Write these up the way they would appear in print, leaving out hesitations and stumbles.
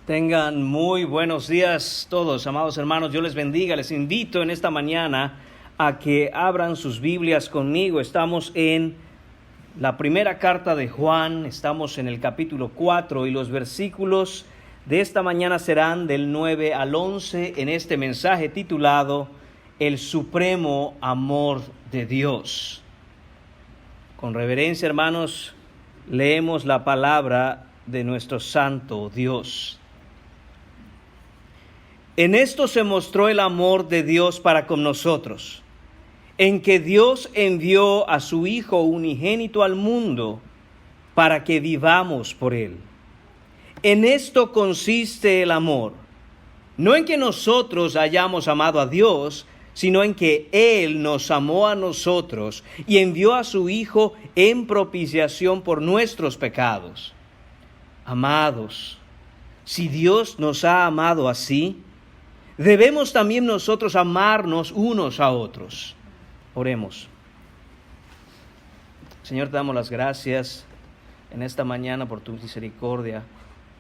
Tengan muy buenos días todos, amados hermanos. Dios les bendiga. Les invito en esta mañana a que abran sus Biblias conmigo. Estamos en la primera carta de Juan, estamos en el capítulo 4 y los versículos de esta mañana serán del 9 al 11 en este mensaje titulado El Supremo Amor de Dios. Con reverencia, hermanos, leemos la palabra de nuestro santo Dios. En esto se mostró el amor de Dios para con nosotros, en que Dios envió a su Hijo unigénito al mundo para que vivamos por Él. En esto consiste el amor, no en que nosotros hayamos amado a Dios, sino en que Él nos amó a nosotros y envió a su Hijo en propiciación por nuestros pecados. Amados, si Dios nos ha amado así, debemos también nosotros amarnos unos a otros. Oremos. Señor, te damos las gracias en esta mañana por tu misericordia.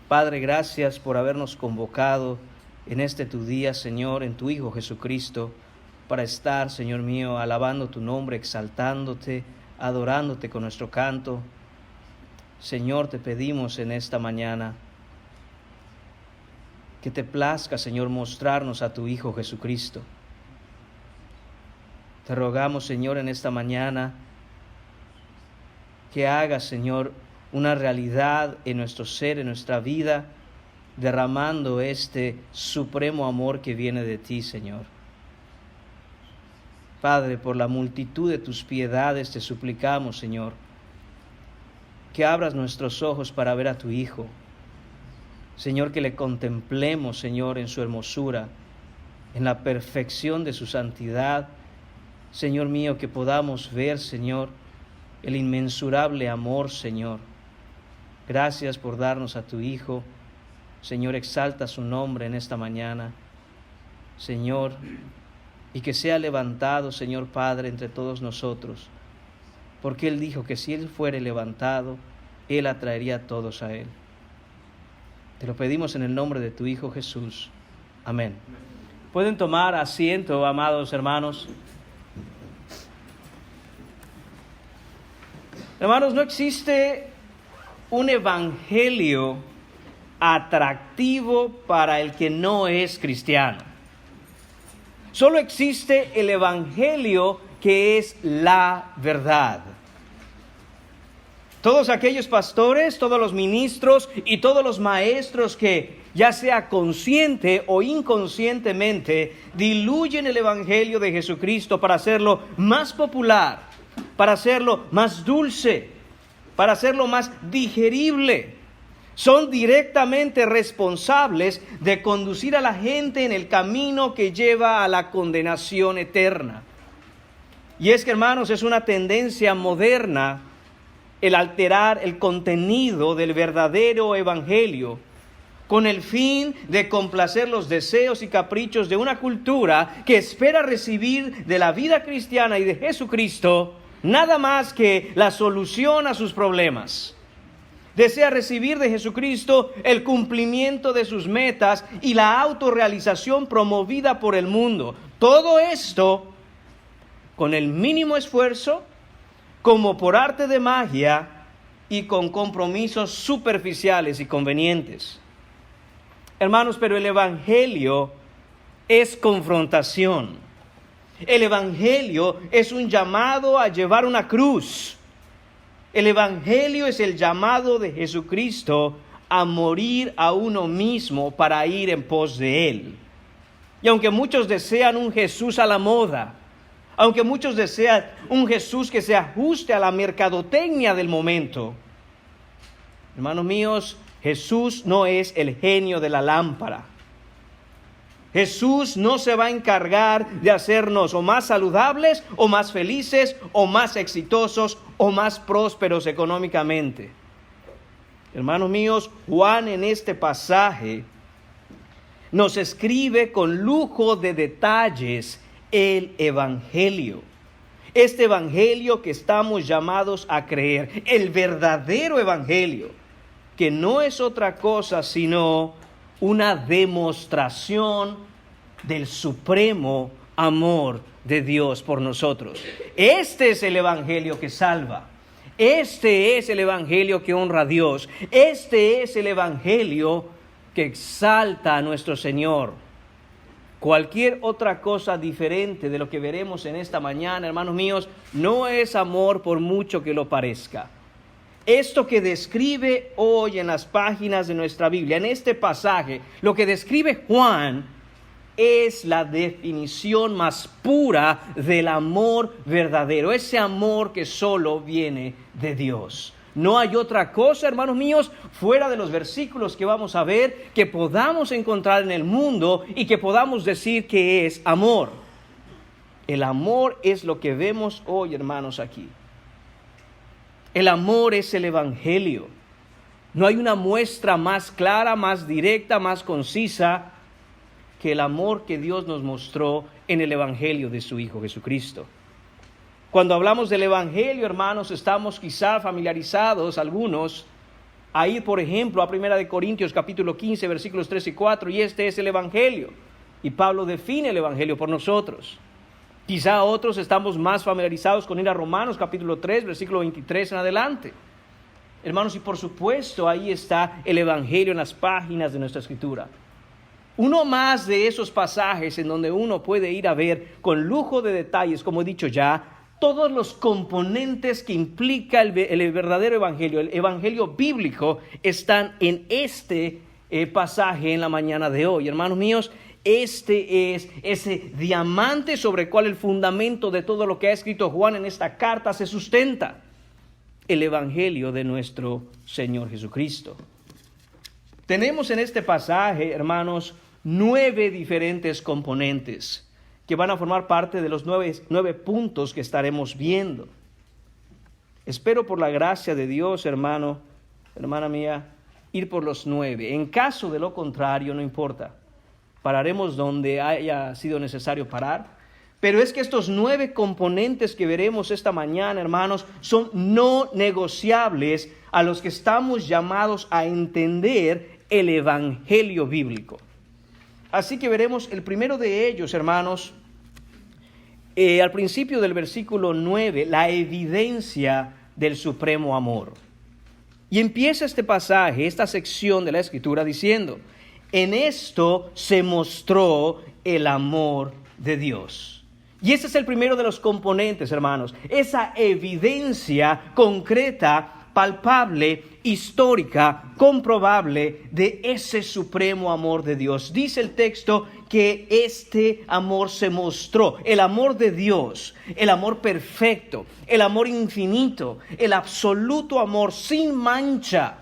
Padre, gracias por habernos convocado en este tu día, Señor, en tu Hijo Jesucristo, para estar, Señor mío, alabando tu nombre, exaltándote, adorándote con nuestro canto. Señor, te pedimos en esta mañana que te plazca, Señor, mostrarnos a tu Hijo Jesucristo. Te rogamos, Señor, en esta mañana que hagas, Señor, una realidad en nuestro ser, en nuestra vida, derramando este supremo amor que viene de ti, Señor. Padre, por la multitud de tus piedades te suplicamos, Señor, que abras nuestros ojos para ver a tu Hijo. Señor, que le contemplemos, Señor, en su hermosura, en la perfección de su santidad. Señor mío, que podamos ver, Señor, el inmensurable amor, Señor. Gracias por darnos a tu Hijo. Señor, exalta su nombre en esta mañana. Señor, y que sea levantado, Señor Padre, entre todos nosotros, porque Él dijo que si Él fuere levantado, Él atraería a todos a Él. Te lo pedimos en el nombre de tu Hijo Jesús. Amén. Pueden tomar asiento, amados hermanos. Hermanos, no existe un evangelio atractivo para el que no es cristiano. Solo existe el evangelio que es la verdad. Todos aquellos pastores, todos los ministros y todos los maestros que, ya sea consciente o inconscientemente, diluyen el evangelio de Jesucristo para hacerlo más popular, para hacerlo más dulce, para hacerlo más digerible, son directamente responsables de conducir a la gente en el camino que lleva a la condenación eterna. Y es que, hermanos, es una tendencia moderna el alterar el contenido del verdadero evangelio con el fin de complacer los deseos y caprichos de una cultura que espera recibir de la vida cristiana y de Jesucristo nada más que la solución a sus problemas. Desea recibir de Jesucristo el cumplimiento de sus metas y la autorrealización promovida por el mundo. Todo esto con el mínimo esfuerzo, como por arte de magia y con compromisos superficiales y convenientes. Hermanos, pero el evangelio es confrontación. El evangelio es un llamado a llevar una cruz. El evangelio es el llamado de Jesucristo a morir a uno mismo para ir en pos de Él. Y aunque muchos desean un Jesús a la moda, aunque muchos desean un Jesús que se ajuste a la mercadotecnia del momento, hermanos míos, Jesús no es el genio de la lámpara. Jesús no se va a encargar de hacernos o más saludables, o más felices, o más exitosos, o más prósperos económicamente. Hermanos míos, Juan en este pasaje nos escribe con lujo de detalles el evangelio. Este evangelio que estamos llamados a creer, el verdadero evangelio, que no es otra cosa sino una demostración del supremo amor de Dios por nosotros. Este es el evangelio que salva. Este es el evangelio que honra a Dios. Este es el evangelio que exalta a nuestro Señor. Cualquier otra cosa diferente de lo que veremos en esta mañana, hermanos míos, no es amor por mucho que lo parezca. Esto que describe hoy en las páginas de nuestra Biblia, en este pasaje, lo que describe Juan es la definición más pura del amor verdadero, ese amor que solo viene de Dios. No hay otra cosa, hermanos míos, fuera de los versículos que vamos a ver, que podamos encontrar en el mundo y que podamos decir que es amor. El amor es lo que vemos hoy, hermanos, aquí. El amor es el evangelio. No hay una muestra más clara, más directa, más concisa que el amor que Dios nos mostró en el evangelio de su Hijo Jesucristo. Cuando hablamos del evangelio, hermanos, estamos quizá familiarizados algunos a ir, por ejemplo, a 1 Corintios capítulo 15, versículos 3 y 4, y este es el evangelio. Y Pablo define el evangelio por nosotros. Quizá otros estamos más familiarizados con ir a Romanos capítulo 3, versículo 23 en adelante. Hermanos, y por supuesto ahí está el evangelio en las páginas de nuestra escritura. Uno más de esos pasajes en donde uno puede ir a ver con lujo de detalles, como he dicho ya, todos los componentes que implica el verdadero evangelio, el evangelio bíblico, están en este pasaje en la mañana de hoy. Hermanos míos, este es ese diamante sobre el cual el fundamento de todo lo que ha escrito Juan en esta carta se sustenta. El evangelio de nuestro Señor Jesucristo. Tenemos en este pasaje, hermanos, 9 diferentes componentes que van a formar parte de los 9 puntos que estaremos viendo. Espero por la gracia de Dios, hermano, hermana mía, ir por los 9. En caso de lo contrario, no importa. Pararemos donde haya sido necesario parar. Pero es que estos 9 componentes que veremos esta mañana, hermanos, son no negociables a los que estamos llamados a entender el evangelio bíblico. Así que veremos el primero de ellos, hermanos, al principio del versículo 9, la evidencia del supremo amor. Y empieza este pasaje, esta sección de la Escritura diciendo: en esto se mostró el amor de Dios. Y ese es el primero de los componentes, hermanos, esa evidencia concreta, palpable, histórica, comprobable de ese supremo amor de Dios. Dice el texto que este amor se mostró, el amor de Dios, el amor perfecto, el amor infinito, el absoluto amor sin mancha.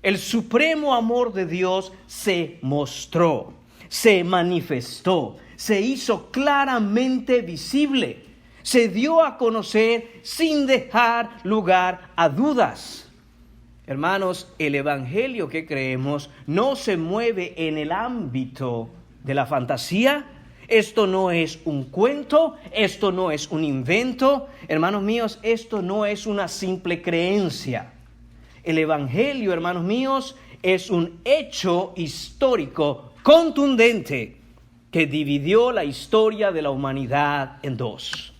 El supremo amor de Dios se mostró, se manifestó, se hizo claramente visible. Se dio a conocer sin dejar lugar a dudas. Hermanos, el evangelio que creemos no se mueve en el ámbito de la fantasía. Esto no es un cuento, esto no es un invento. Hermanos míos, esto no es una simple creencia. El evangelio, hermanos míos, es un hecho histórico contundente que dividió la historia de la humanidad en dos.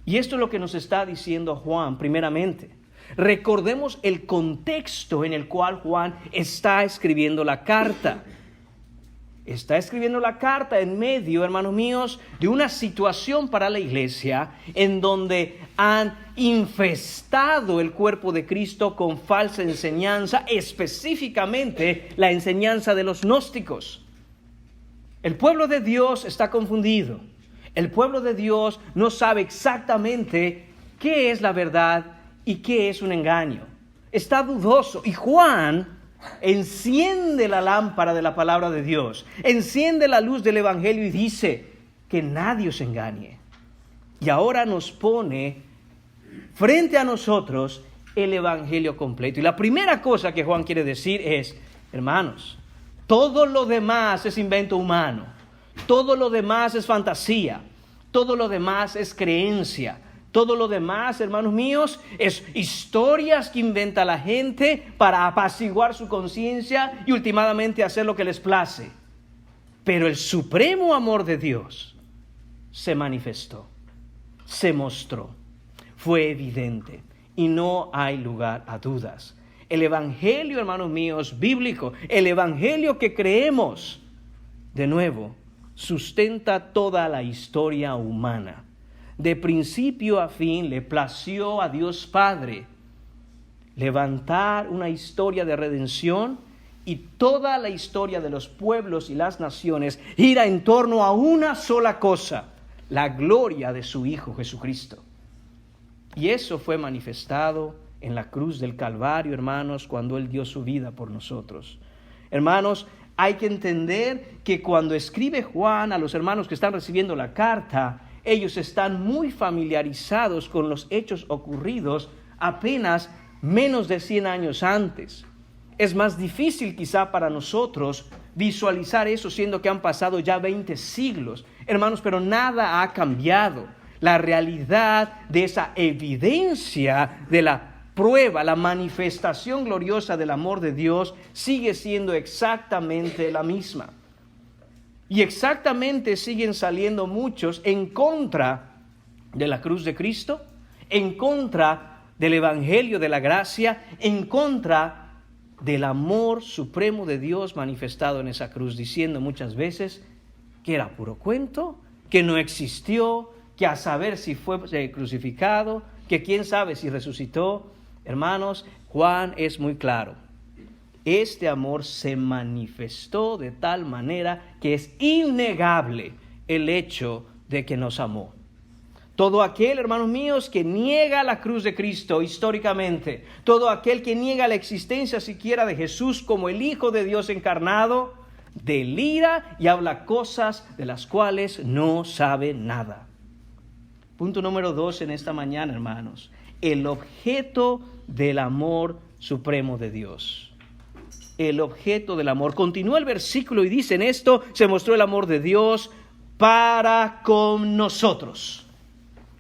Y esto es lo que nos está diciendo Juan primeramente. Recordemos el contexto en el cual Juan está escribiendo la carta. Está escribiendo la carta en medio, hermanos míos, de una situación para la iglesia en donde han infestado el cuerpo de Cristo con falsa enseñanza, específicamente la enseñanza de los gnósticos. El pueblo de Dios está confundido. El pueblo de Dios no sabe exactamente qué es la verdad y qué es un engaño. Está dudoso. Y Juan enciende la lámpara de la palabra de Dios, enciende la luz del evangelio y dice que nadie os engañe. Y ahora nos pone frente a nosotros el evangelio completo. Y la primera cosa que Juan quiere decir es: hermanos, todo lo demás es invento humano. Todo lo demás es fantasía, todo lo demás es creencia, Todo lo demás, hermanos míos, es historias que inventa la gente para apaciguar su conciencia y últimamente hacer lo que les place. Pero el supremo amor de Dios se manifestó, se mostró, fue evidente y no hay lugar a dudas. El evangelio, hermanos míos, bíblico, el evangelio que creemos, de nuevo, sustenta toda la historia humana. De principio a fin le plació a Dios Padre levantar una historia de redención, y toda la historia de los pueblos y las naciones gira en torno a una sola cosa: la gloria de su Hijo Jesucristo. Y eso fue manifestado en la cruz del Calvario, hermanos, cuando Él dio su vida por nosotros. Hermanos, hay que entender que cuando escribe Juan a los hermanos que están recibiendo la carta, ellos están muy familiarizados con los hechos ocurridos apenas menos de 100 años antes. Es más difícil quizá para nosotros visualizar eso, siendo que han pasado ya 20 siglos. Hermanos, pero nada ha cambiado. La realidad de esa evidencia de la prueba, la manifestación gloriosa del amor de Dios sigue siendo exactamente la misma. Y exactamente siguen saliendo muchos en contra de la cruz de Cristo, en contra del evangelio de la gracia, en contra del amor supremo de Dios manifestado en esa cruz, diciendo muchas veces que era puro cuento, que no existió, que a saber si fue crucificado, que quién sabe si resucitó. Hermanos, Juan es muy claro. Este amor se manifestó de tal manera que es innegable el hecho de que nos amó. Todo aquel, hermanos míos, que niega la cruz de Cristo históricamente, todo aquel que niega la existencia siquiera de Jesús como el Hijo de Dios encarnado, delira y habla cosas de las cuales no sabe nada. Punto número 2 en esta mañana, hermanos: el objeto del amor supremo de Dios. El objeto del amor. Continúa el versículo y dice: en esto se mostró el amor de Dios para con nosotros.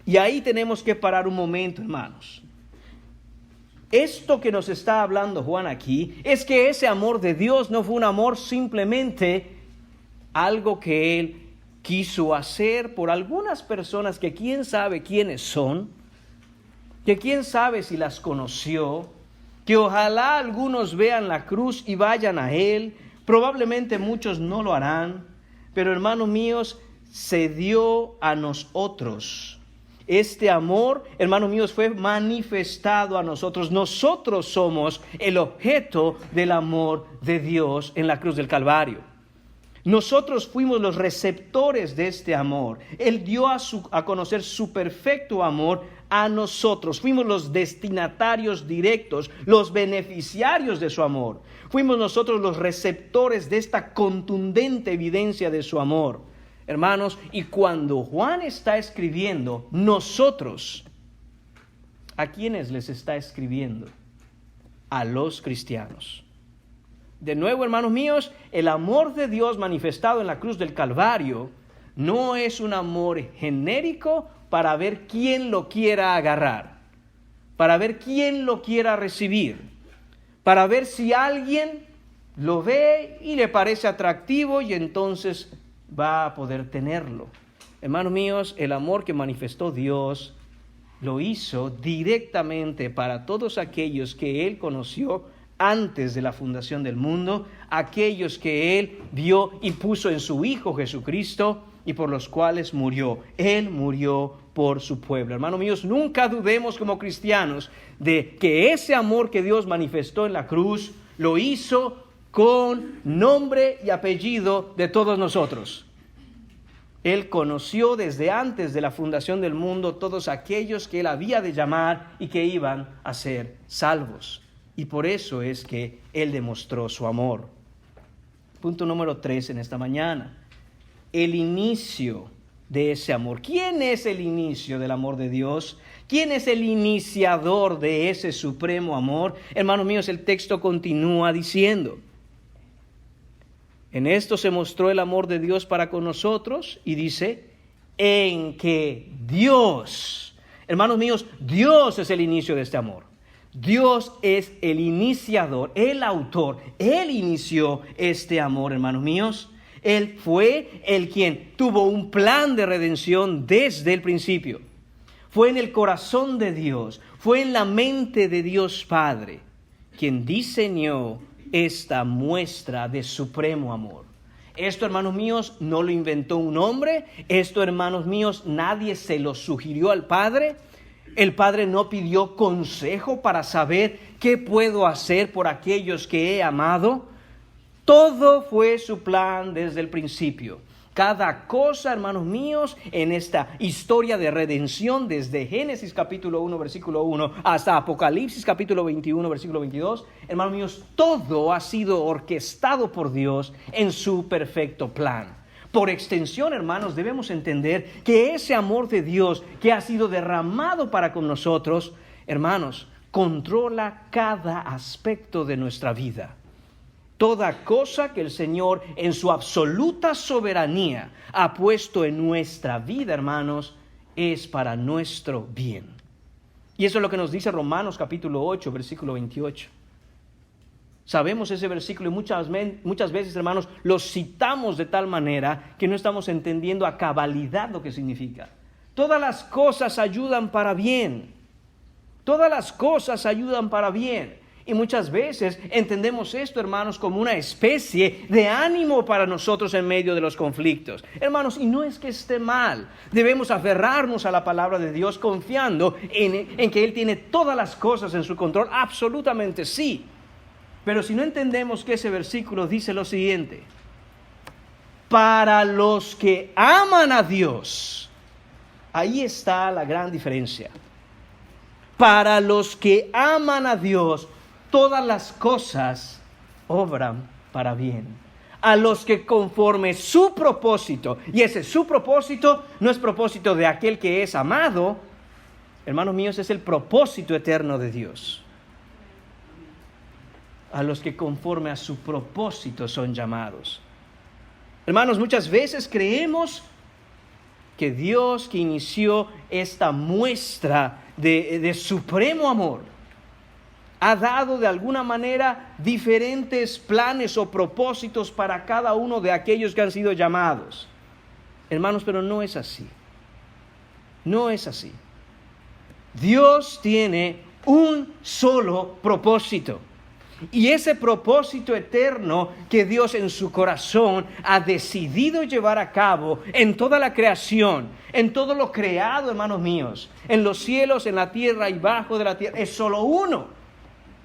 Y ahí tenemos que parar un momento, hermanos. Esto que nos está hablando Juan aquí es que ese amor de Dios no fue un amor simplemente algo que Él quiso hacer por algunas personas que quién sabe quiénes son, que quién sabe si las conoció, que ojalá algunos vean la cruz y vayan a Él. Probablemente muchos no lo harán, pero hermanos míos, se dio a nosotros. Este amor, hermanos míos, fue manifestado a nosotros. Nosotros somos el objeto del amor de Dios en la cruz del Calvario. Nosotros fuimos los receptores de este amor. Él dio a conocer su perfecto amor a nosotros. Fuimos los destinatarios directos, los beneficiarios de su amor. Fuimos nosotros los receptores de esta contundente evidencia de su amor. Hermanos, y cuando Juan está escribiendo, nosotros, ¿a quiénes les está escribiendo? A los cristianos. De nuevo, hermanos míos, el amor de Dios manifestado en la cruz del Calvario no es un amor genérico para ver quién lo quiera agarrar, para ver quién lo quiera recibir, para ver si alguien lo ve y le parece atractivo y entonces va a poder tenerlo. Hermanos míos, el amor que manifestó Dios lo hizo directamente para todos aquellos que Él conoció antes de la fundación del mundo, aquellos que Él vio y puso en su Hijo Jesucristo y por los cuales murió. Él murió por su pueblo. Hermanos míos, nunca dudemos como cristianos de que ese amor que Dios manifestó en la cruz lo hizo con nombre y apellido de todos nosotros. Él conoció desde antes de la fundación del mundo todos aquellos que Él había de llamar y que iban a ser salvos. Y por eso es que Él demostró su amor. Punto número 3 en esta mañana: el inicio de ese amor. ¿Quién es el inicio del amor de Dios? ¿Quién es el iniciador de ese supremo amor? Hermanos míos, el texto continúa diciendo: en esto se mostró el amor de Dios para con nosotros, y dice, en que Dios Hermanos míos, Dios es el inicio de este amor. Dios es el iniciador, el autor. Él inició este amor, hermanos míos. Él fue el quien tuvo un plan de redención desde el principio. Fue en el corazón de Dios, fue en la mente de Dios Padre, quien diseñó esta muestra de supremo amor. Esto, hermanos míos, no lo inventó un hombre. Esto, hermanos míos, nadie se lo sugirió al Padre. El Padre no pidió consejo para saber qué puedo hacer por aquellos que he amado. Todo fue su plan desde el principio. Cada cosa, hermanos míos, en esta historia de redención, desde Génesis capítulo 1, versículo 1, hasta Apocalipsis capítulo 21, versículo 22, hermanos míos, todo ha sido orquestado por Dios en su perfecto plan. Por extensión, hermanos, debemos entender que ese amor de Dios que ha sido derramado para con nosotros, hermanos, controla cada aspecto de nuestra vida. Toda cosa que el Señor en su absoluta soberanía ha puesto en nuestra vida, hermanos, es para nuestro bien. Y eso es lo que nos dice Romanos capítulo 8, versículo 28. Sabemos ese versículo y muchas veces, hermanos, lo citamos de tal manera que no estamos entendiendo a cabalidad lo que significa. Todas las cosas ayudan para bien. Todas las cosas ayudan para bien. Y muchas veces entendemos esto, hermanos, como una especie de ánimo para nosotros en medio de los conflictos. Hermanos, y no es que esté mal. Debemos aferrarnos a la palabra de Dios confiando en que Él tiene todas las cosas en su control. Absolutamente sí. Pero si no entendemos que ese versículo dice lo siguiente: para los que aman a Dios, ahí está la gran diferencia. Para los que aman a Dios, todas las cosas obran para bien. A los que conforme su propósito, y ese su propósito no es propósito de aquel que es amado, hermanos míos, es el propósito eterno de Dios. A los que conforme a su propósito son llamados. Hermanos, muchas veces creemos que Dios, que inició esta muestra de supremo amor, ha dado de alguna manera diferentes planes o propósitos para cada uno de aquellos que han sido llamados. Hermanos, pero no es así. No es así. Dios tiene un solo propósito. Y ese propósito eterno que Dios en su corazón ha decidido llevar a cabo en toda la creación, en todo lo creado, hermanos míos, en los cielos, en la tierra y bajo de la tierra, es solo uno.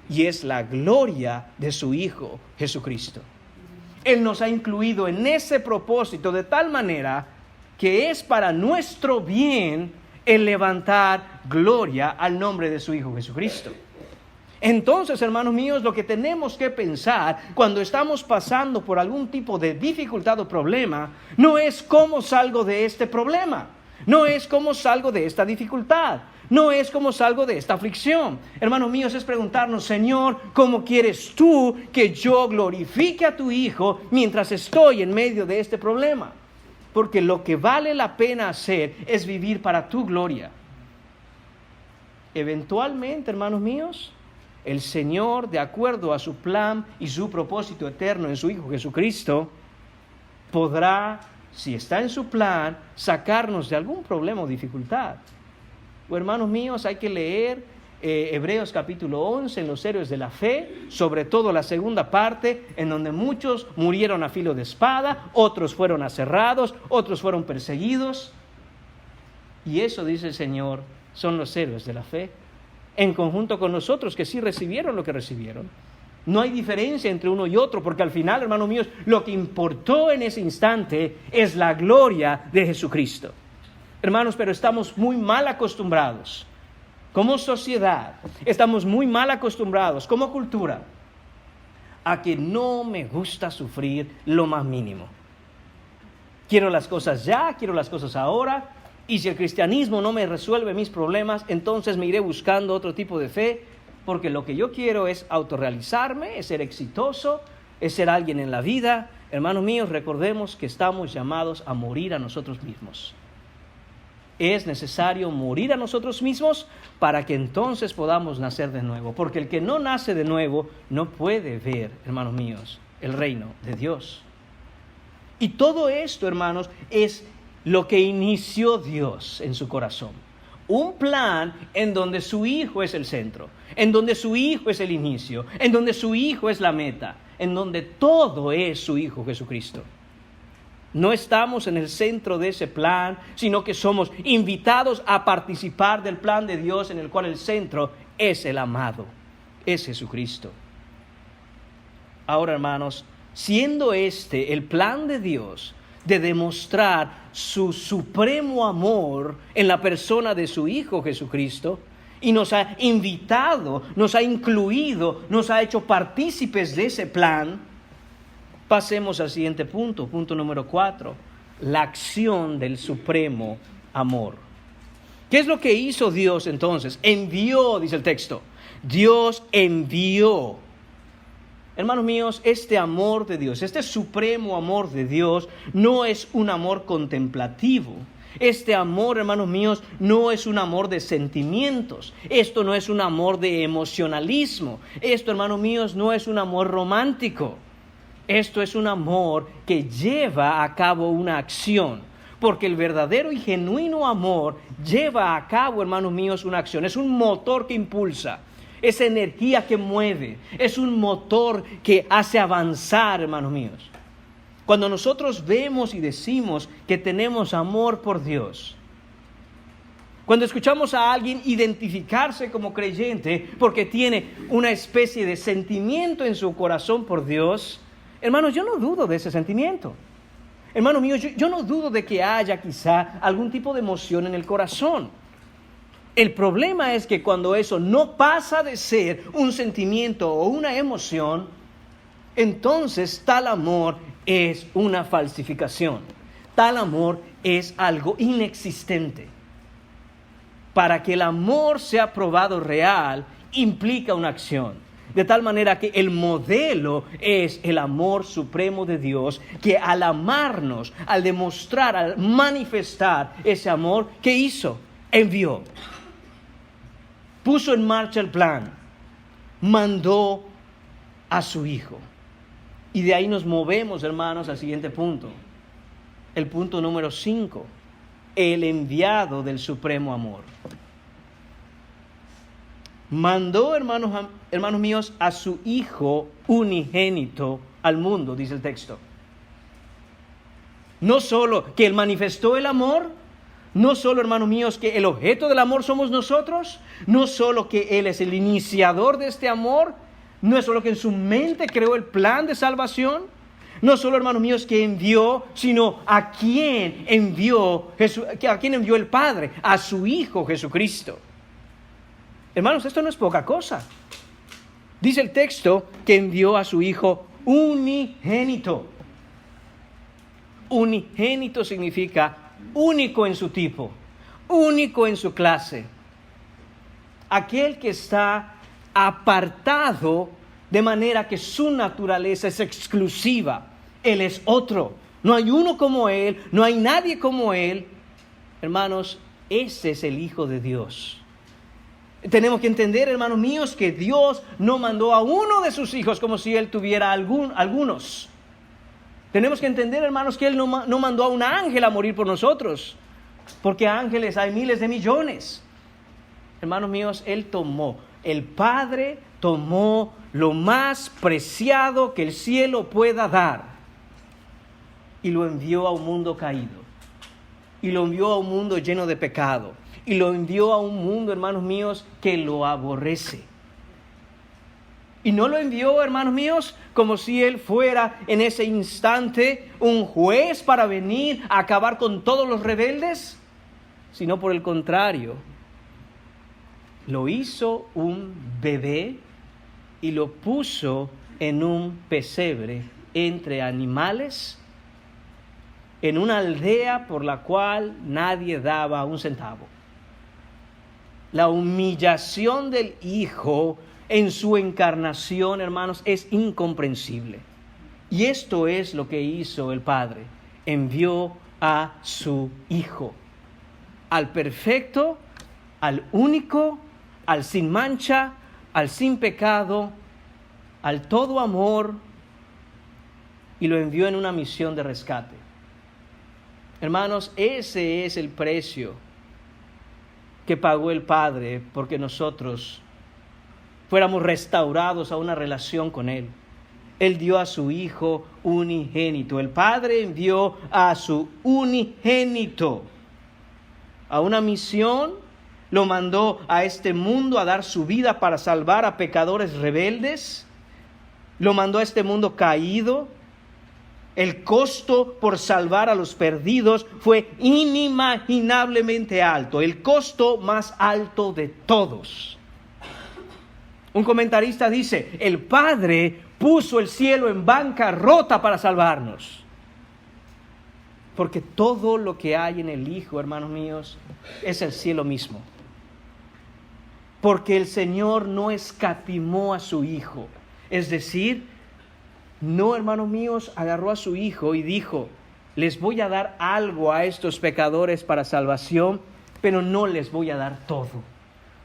Y es la gloria de su Hijo Jesucristo. Él nos ha incluido en ese propósito de tal manera que es para nuestro bien el levantar gloria al nombre de su Hijo Jesucristo. Entonces, hermanos míos, lo que tenemos que pensar cuando estamos pasando por algún tipo de dificultad o problema, no es cómo salgo de este problema, no es cómo salgo de esta dificultad, no es cómo salgo de esta aflicción. Hermanos míos, es preguntarnos: Señor, ¿cómo quieres tú que yo glorifique a tu Hijo mientras estoy en medio de este problema? Porque lo que vale la pena hacer es vivir para tu gloria. Eventualmente, hermanos míos, el Señor, de acuerdo a su plan y su propósito eterno en su Hijo Jesucristo, podrá, si está en su plan, sacarnos de algún problema o dificultad. Hermanos míos, hay que leer Hebreos capítulo 11 en los héroes de la fe, sobre todo la segunda parte, en donde muchos murieron a filo de espada, otros fueron aserrados, otros fueron perseguidos. Y eso, dice el Señor, son los héroes de la fe, en conjunto con nosotros que sí recibieron lo que recibieron. No hay diferencia entre uno y otro, porque al final, hermanos míos, lo que importó en ese instante es la gloria de Jesucristo. Hermanos, pero estamos muy mal acostumbrados, como sociedad, estamos muy mal acostumbrados, como cultura, a que no me gusta sufrir lo más mínimo. Quiero las cosas ya, quiero las cosas ahora, y si el cristianismo no me resuelve mis problemas, entonces me iré buscando otro tipo de fe, porque lo que yo quiero es autorrealizarme, es ser exitoso, es ser alguien en la vida. Hermanos míos, recordemos que estamos llamados a morir a nosotros mismos. es necesario morir a nosotros mismos para que entonces podamos nacer de nuevo. Porque el que no nace de nuevo no puede ver, hermanos míos, el reino de Dios. Y todo esto, hermanos, es lo que inició Dios en su corazón. Un plan en donde su Hijo es el centro, en donde su Hijo es el inicio, en donde su Hijo es la meta, en donde todo es su Hijo Jesucristo. No estamos en el centro de ese plan, sino que somos invitados a participar del plan de Dios en el cual el centro es el amado, es Jesucristo. Ahora, hermanos, siendo este el plan de Dios de demostrar su supremo amor en la persona de su Hijo Jesucristo, y nos ha invitado, nos ha incluido, nos ha hecho partícipes de ese plan, pasemos al siguiente punto, punto número 4, la acción del supremo amor. ¿Qué es lo que hizo Dios entonces? Envió, dice el texto, Dios envió. Hermanos míos, este amor de Dios, este supremo amor de Dios, no es un amor contemplativo. Este amor, hermanos míos, no es un amor de sentimientos. Esto no es un amor de emocionalismo. Esto, hermanos míos, no es un amor romántico. Esto es un amor que lleva a cabo una acción. Porque el verdadero y genuino amor lleva a cabo, hermanos míos, una acción. Es un motor que impulsa. Es energía que mueve. Es un motor que hace avanzar, hermanos míos. Cuando nosotros vemos y decimos que tenemos amor por Dios, cuando escuchamos a alguien identificarse como creyente porque tiene una especie de sentimiento en su corazón por Dios, hermanos, yo no dudo de ese sentimiento. Hermanos míos, yo no dudo de que haya quizá algún tipo de emoción en el corazón. El problema es que cuando eso no pasa de ser un sentimiento o una emoción, entonces tal amor es una falsificación. Tal amor es algo inexistente. Para que el amor sea probado real, implica una acción. De tal manera que el modelo es el amor supremo de Dios, que al amarnos, al demostrar, al manifestar ese amor, ¿qué hizo? Envió. Puso en marcha el plan. Mandó a su Hijo. Y de ahí nos movemos, hermanos, al siguiente punto. El punto número 5. El enviado del supremo amor. Mandó, hermanos míos, a su Hijo unigénito al mundo, dice el texto. No solo que Él manifestó el amor, no solo, hermanos míos, que el objeto del amor somos nosotros, no solo que Él es el iniciador de este amor, no es solo que en su mente creó el plan de salvación, no solo, hermanos míos, que envió, sino a quién envió el Padre, a su Hijo Jesucristo. Hermanos, esto no es poca cosa. Dice el texto que envió a su Hijo unigénito. Unigénito significa único en su tipo, único en su clase. Aquel que está apartado de manera que su naturaleza es exclusiva. Él es otro. No hay uno como Él, no hay nadie como Él. Hermanos, ese es el Hijo de Dios. Tenemos que entender, hermanos míos, que Dios no mandó a uno de sus hijos como si Él tuviera algunos. Tenemos que entender, hermanos, que Él no mandó a un ángel a morir por nosotros, porque ángeles hay miles de millones. Hermanos míos, el Padre tomó lo más preciado que el cielo pueda dar y lo envió a un mundo caído, y lo envió a un mundo lleno de pecado, y lo envió a un mundo, hermanos míos, que lo aborrece. Y no lo envió, hermanos míos, como si Él fuera en ese instante un juez para venir a acabar con todos los rebeldes, sino por el contrario, lo hizo un bebé y lo puso en un pesebre entre animales, en una aldea por la cual nadie daba un centavo. La humillación del Hijo en su encarnación, hermanos, es incomprensible. Y esto es lo que hizo el Padre. Envió a su Hijo. al perfecto, al único, al sin mancha, al sin pecado, al todo amor, y lo envió en una misión de rescate. Hermanos, ese es el precio que pagó el Padre porque nosotros fuéramos restaurados a una relación con Él. Él dio a su Hijo unigénito. El Padre envió a su unigénito a una misión, lo mandó a este mundo a dar su vida para salvar a pecadores rebeldes, lo mandó a este mundo caído. El costo por salvar a los perdidos fue inimaginablemente alto, el costo más alto de todos. Un comentarista dice, el Padre puso el cielo en bancarrota para salvarnos. Porque todo lo que hay en el Hijo, hermanos míos, es el cielo mismo. Porque el Señor no escatimó a su Hijo. Es decir, no, hermanos míos, agarró a su Hijo y dijo, les voy a dar algo a estos pecadores para salvación, pero no les voy a dar todo.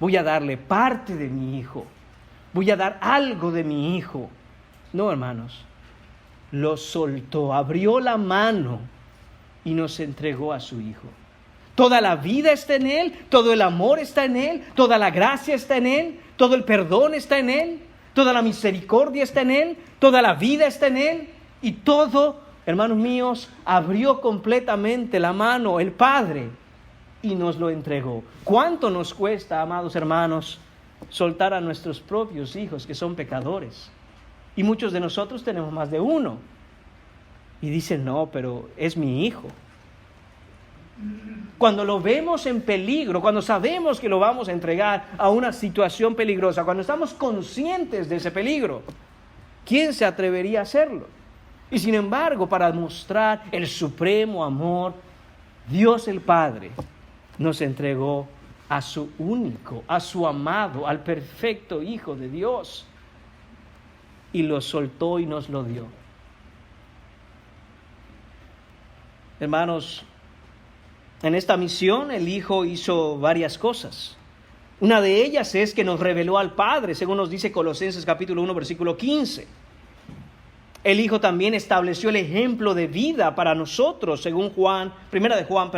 Voy a darle parte de mi Hijo. Voy a dar algo de mi Hijo. No, hermanos, lo soltó, abrió la mano y nos entregó a su Hijo. Toda la vida está en Él, todo el amor está en Él, toda la gracia está en Él, todo el perdón está en Él, toda la misericordia está en Él, toda la vida está en Él, y todo, hermanos míos, abrió completamente la mano el Padre y nos lo entregó. ¿Cuánto nos cuesta, amados hermanos, soltar a nuestros propios hijos que son pecadores? Y muchos de nosotros tenemos más de uno. Y dicen, no, pero es mi hijo. Cuando lo vemos en peligro, cuando sabemos que lo vamos a entregar a una situación peligrosa, cuando estamos conscientes de ese peligro, ¿quién se atrevería a hacerlo? Y sin embargo, para mostrar el supremo amor, Dios el Padre nos entregó a su único, a su amado, al perfecto Hijo de Dios, y lo soltó y nos lo dio. Hermanos, en esta misión el Hijo hizo varias cosas. Una de ellas es que nos reveló al Padre, según nos dice Colosenses capítulo 1, versículo 15. El Hijo también estableció el ejemplo de vida para nosotros, según Primera de Juan,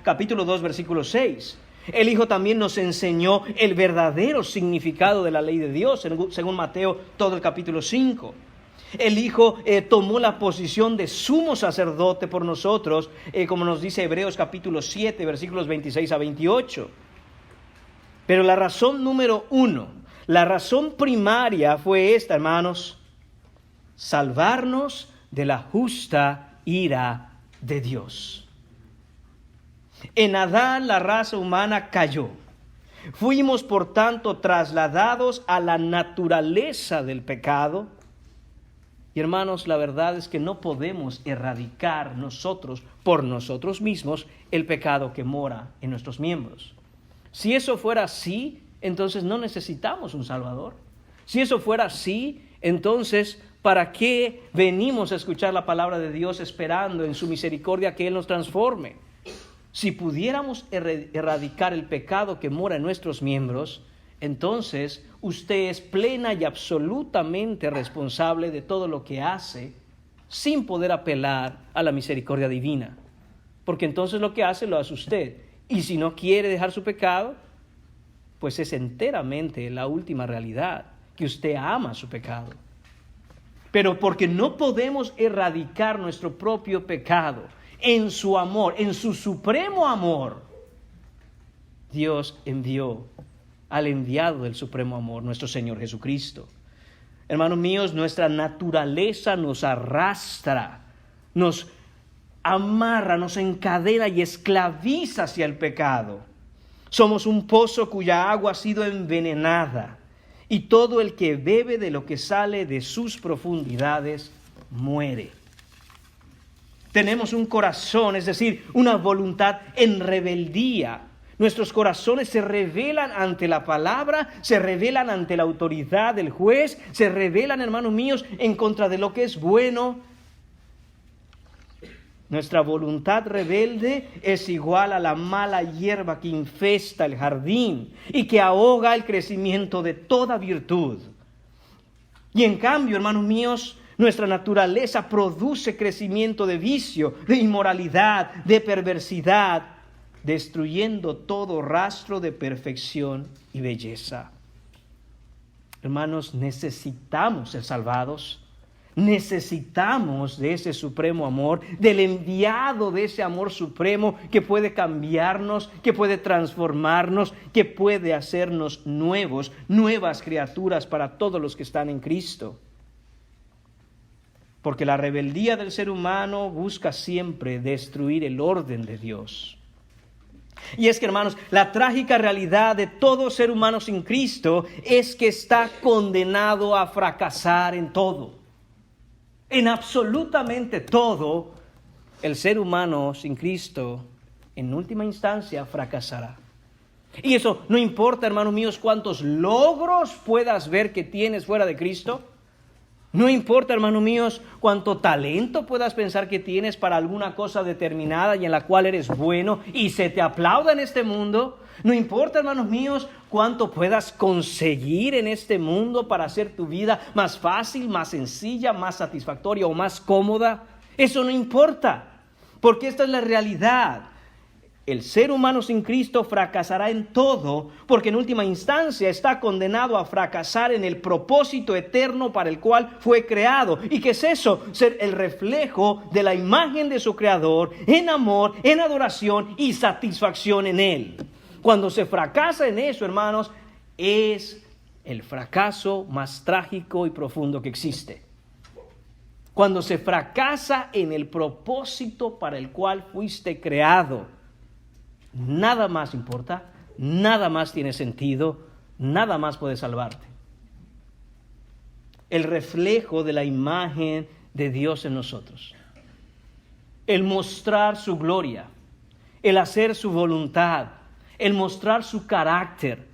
capítulo 2, versículo 6. El Hijo también nos enseñó el verdadero significado de la ley de Dios, según Mateo, todo el capítulo 5. El Hijo tomó la posición de sumo sacerdote por nosotros, como nos dice Hebreos capítulo 7, versículos 26 a 28. Pero la razón número 1, la razón primaria fue esta, hermanos: salvarnos de la justa ira de Dios. En Adán la raza humana cayó. Fuimos, por tanto, trasladados a la naturaleza del pecado. Y hermanos, la verdad es que no podemos erradicar nosotros, por nosotros mismos, el pecado que mora en nuestros miembros. Si eso fuera así, entonces no necesitamos un Salvador. Si eso fuera así, entonces, ¿para qué venimos a escuchar la palabra de Dios esperando en su misericordia que Él nos transforme? Si pudiéramos erradicar el pecado que mora en nuestros miembros, entonces usted es plena y absolutamente responsable de todo lo que hace, sin poder apelar a la misericordia divina. Porque entonces lo que hace lo hace usted. Y si no quiere dejar su pecado, pues es enteramente la última realidad, que usted ama su pecado. Pero porque no podemos erradicar nuestro propio pecado, en su amor, en su supremo amor, Dios envió al enviado del supremo amor, nuestro Señor Jesucristo. Hermanos míos, nuestra naturaleza nos arrastra, nos amarra, nos encadena y esclaviza hacia el pecado. Somos un pozo cuya agua ha sido envenenada, y todo el que bebe de lo que sale de sus profundidades muere. Tenemos un corazón, es decir, una voluntad en rebeldía. Nuestros corazones se rebelan ante la palabra, se rebelan ante la autoridad del juez, se rebelan, hermanos míos, en contra de lo que es bueno. Nuestra voluntad rebelde es igual a la mala hierba que infesta el jardín y que ahoga el crecimiento de toda virtud. Y en cambio, hermanos míos, nuestra naturaleza produce crecimiento de vicio, de inmoralidad, de perversidad, destruyendo todo rastro de perfección y belleza. Hermanos, necesitamos ser salvados. Necesitamos de ese supremo amor, del enviado de ese amor supremo que puede cambiarnos, que puede transformarnos, que puede hacernos nuevos, nuevas criaturas para todos los que están en Cristo. Porque la rebeldía del ser humano busca siempre destruir el orden de Dios. Y es que, hermanos, la trágica realidad de todo ser humano sin Cristo es que está condenado a fracasar en todo. En absolutamente todo, el ser humano sin Cristo, en última instancia, fracasará. Y eso no importa, hermanos míos, cuántos logros puedas ver que tienes fuera de Cristo. No importa, hermanos míos, cuánto talento puedas pensar que tienes para alguna cosa determinada y en la cual eres bueno y se te aplauda en este mundo. No importa, hermanos míos, cuánto puedas conseguir en este mundo para hacer tu vida más fácil, más sencilla, más satisfactoria o más cómoda. Eso no importa, porque esta es la realidad. El ser humano sin Cristo fracasará en todo, porque en última instancia está condenado a fracasar en el propósito eterno para el cual fue creado. ¿Y qué es eso? Ser el reflejo de la imagen de su Creador en amor, en adoración y satisfacción en Él. Cuando se fracasa en eso, hermanos, es el fracaso más trágico y profundo que existe. Cuando se fracasa en el propósito para el cual fuiste creado, nada más importa, nada más tiene sentido, nada más puede salvarte. El reflejo de la imagen de Dios en nosotros, el mostrar su gloria, el hacer su voluntad, el mostrar su carácter,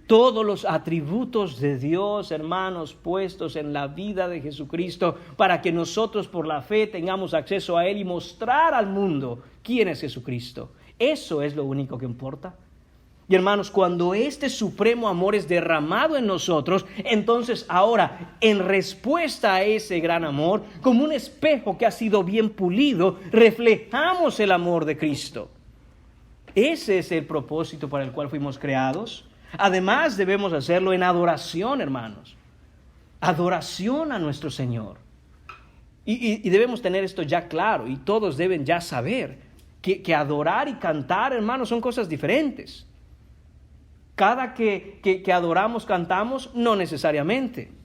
todos los atributos de Dios, hermanos, puestos en la vida de Jesucristo para que nosotros por la fe tengamos acceso a Él y mostrar al mundo quién es Jesucristo. Eso es lo único que importa. Y hermanos, cuando este supremo amor es derramado en nosotros, entonces ahora, en respuesta a ese gran amor, como un espejo que ha sido bien pulido, reflejamos el amor de Cristo. Ese es el propósito para el cual fuimos creados. Además, debemos hacerlo en adoración, hermanos. Adoración a nuestro Señor. Y debemos tener esto ya claro, y todos deben ya saber que adorar y cantar, hermanos, son cosas diferentes. Cada que adoramos, cantamos, no necesariamente.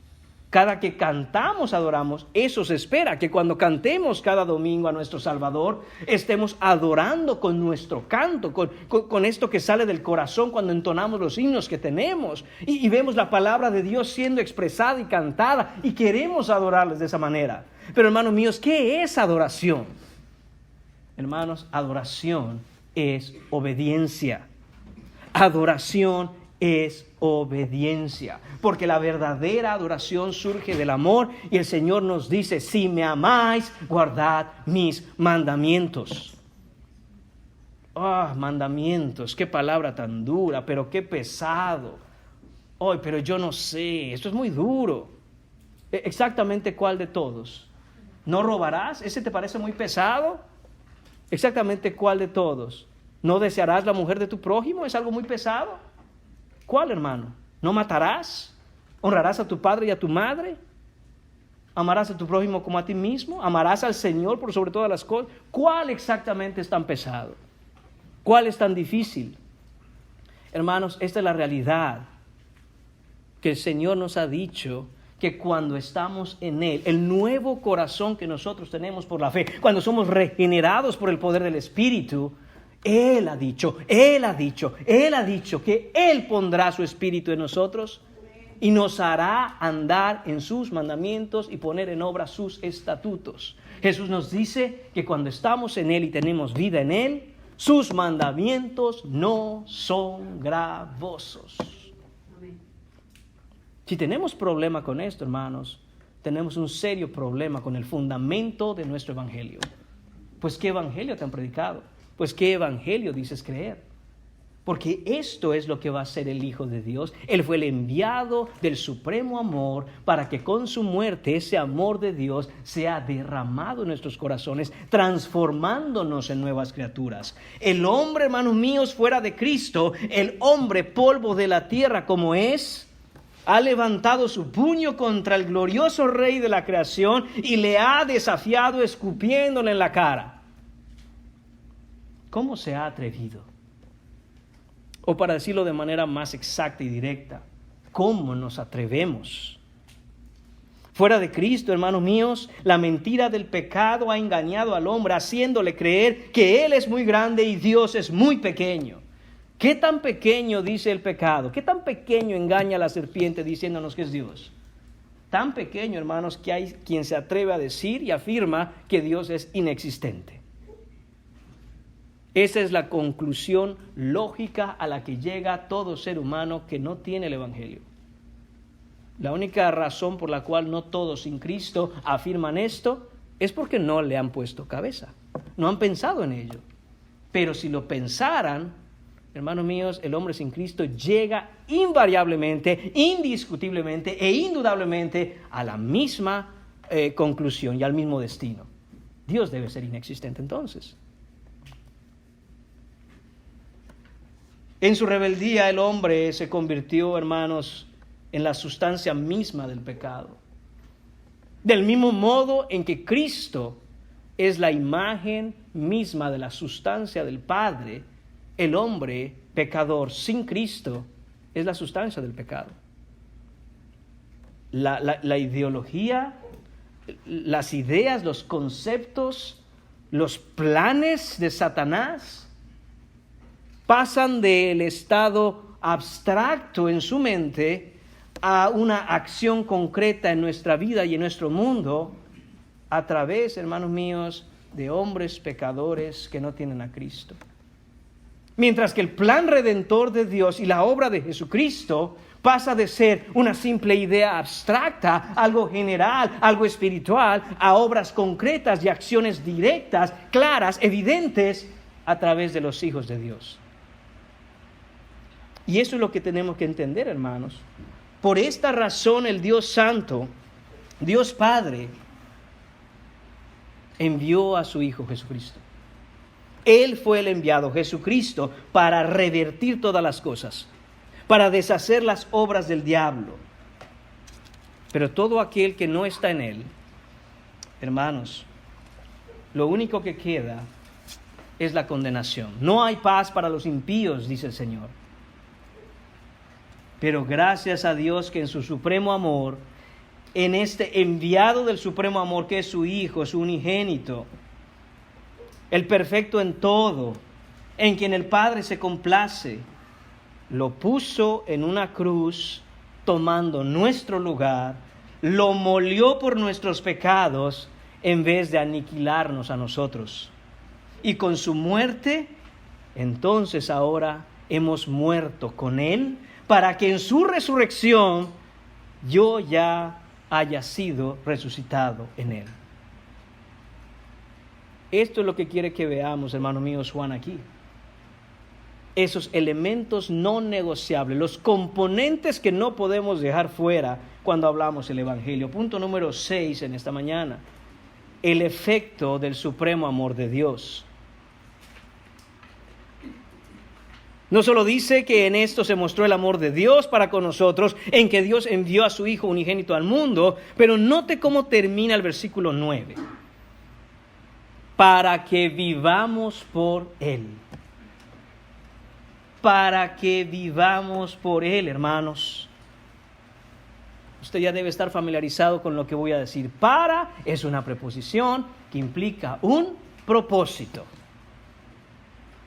Cada que cantamos, adoramos, eso se espera, que cuando cantemos cada domingo a nuestro Salvador, estemos adorando con nuestro canto, con esto que sale del corazón cuando entonamos los himnos que tenemos y vemos la palabra de Dios siendo expresada y cantada y queremos adorarles de esa manera. Pero hermanos míos, ¿qué es adoración? Hermanos, adoración es obediencia. Adoración es obediencia, porque la verdadera adoración surge del amor y el Señor nos dice: si me amáis, guardad mis mandamientos. Mandamientos, qué palabra tan dura, pero qué pesado. Pero yo no sé, esto es muy duro. Exactamente cuál de todos. ¿No robarás? ¿Ese te parece muy pesado? Exactamente cuál de todos. ¿No desearás la mujer de tu prójimo? ¿Es algo muy pesado? ¿Cuál, hermano? ¿No matarás? ¿Honrarás a tu padre y a tu madre? ¿Amarás a tu prójimo como a ti mismo? ¿Amarás al Señor por sobre todas las cosas? ¿Cuál exactamente es tan pesado? ¿Cuál es tan difícil? Hermanos, esta es la realidad que el Señor nos ha dicho, que cuando estamos en Él, el nuevo corazón que nosotros tenemos por la fe, cuando somos regenerados por el poder del Espíritu, Él ha dicho que Él pondrá su Espíritu en nosotros y nos hará andar en sus mandamientos y poner en obra sus estatutos. Jesús nos dice que cuando estamos en Él y tenemos vida en Él, sus mandamientos no son gravosos. Si tenemos problema con esto, hermanos, tenemos un serio problema con el fundamento de nuestro evangelio. Pues ¿qué evangelio te han predicado? Pues ¿qué evangelio dices creer? Porque esto es lo que va a hacer el Hijo de Dios. Él fue el enviado del supremo amor para que con su muerte ese amor de Dios sea derramado en nuestros corazones, transformándonos en nuevas criaturas. El hombre, hermanos míos, fuera de Cristo, el hombre polvo de la tierra como es, ha levantado su puño contra el glorioso Rey de la creación y le ha desafiado escupiéndole en la cara. ¿Cómo se ha atrevido? O para decirlo de manera más exacta y directa, ¿cómo nos atrevemos? Fuera de Cristo, hermanos míos, la mentira del pecado ha engañado al hombre, haciéndole creer que Él es muy grande y Dios es muy pequeño. ¿Qué tan pequeño dice el pecado? ¿Qué tan pequeño engaña a la serpiente diciéndonos que es Dios? Tan pequeño, hermanos, que hay quien se atreve a decir y afirma que Dios es inexistente. Esa es la conclusión lógica a la que llega todo ser humano que no tiene el Evangelio. La única razón por la cual no todos sin Cristo afirman esto es porque no le han puesto cabeza, no han pensado en ello. Pero si lo pensaran, hermanos míos, el hombre sin Cristo llega invariablemente, indiscutiblemente e indudablemente a la misma conclusión y al mismo destino. Dios debe ser inexistente entonces. En su rebeldía el hombre se convirtió, hermanos, en la sustancia misma del pecado. Del mismo modo en que Cristo es la imagen misma de la sustancia del Padre, el hombre pecador sin Cristo es la sustancia del pecado. La ideología, las ideas, los conceptos, los planes de Satanás pasan del estado abstracto en su mente a una acción concreta en nuestra vida y en nuestro mundo a través, hermanos míos, de hombres pecadores que no tienen a Cristo. Mientras que el plan redentor de Dios y la obra de Jesucristo pasa de ser una simple idea abstracta, algo general, algo espiritual, a obras concretas y acciones directas, claras, evidentes a través de los hijos de Dios. Y eso es lo que tenemos que entender, hermanos. Por esta razón el Dios Santo, Dios Padre, envió a su Hijo Jesucristo. Él fue el enviado, Jesucristo, para revertir todas las cosas, para deshacer las obras del diablo. Pero todo aquel que no está en Él, hermanos, lo único que queda es la condenación. No hay paz para los impíos, dice el Señor. Pero gracias a Dios que en su supremo amor, en este enviado del supremo amor que es su Hijo, su unigénito, el perfecto en todo, en quien el Padre se complace, lo puso en una cruz, tomando nuestro lugar, lo molió por nuestros pecados, en vez de aniquilarnos a nosotros. Y con su muerte, entonces ahora hemos muerto con Él, para que en su resurrección yo ya haya sido resucitado en Él. Esto es lo que quiere que veamos, hermanos míos, Juan aquí. Esos elementos no negociables, los componentes que no podemos dejar fuera cuando hablamos del Evangelio. Punto número 6 en esta mañana. El efecto del supremo amor de Dios. No solo dice que en esto se mostró el amor de Dios para con nosotros, en que Dios envió a su Hijo unigénito al mundo, pero note cómo termina el versículo 9. Para que vivamos por Él. Para que vivamos por Él, hermanos. Usted ya debe estar familiarizado con lo que voy a decir. Para es una preposición que implica un propósito.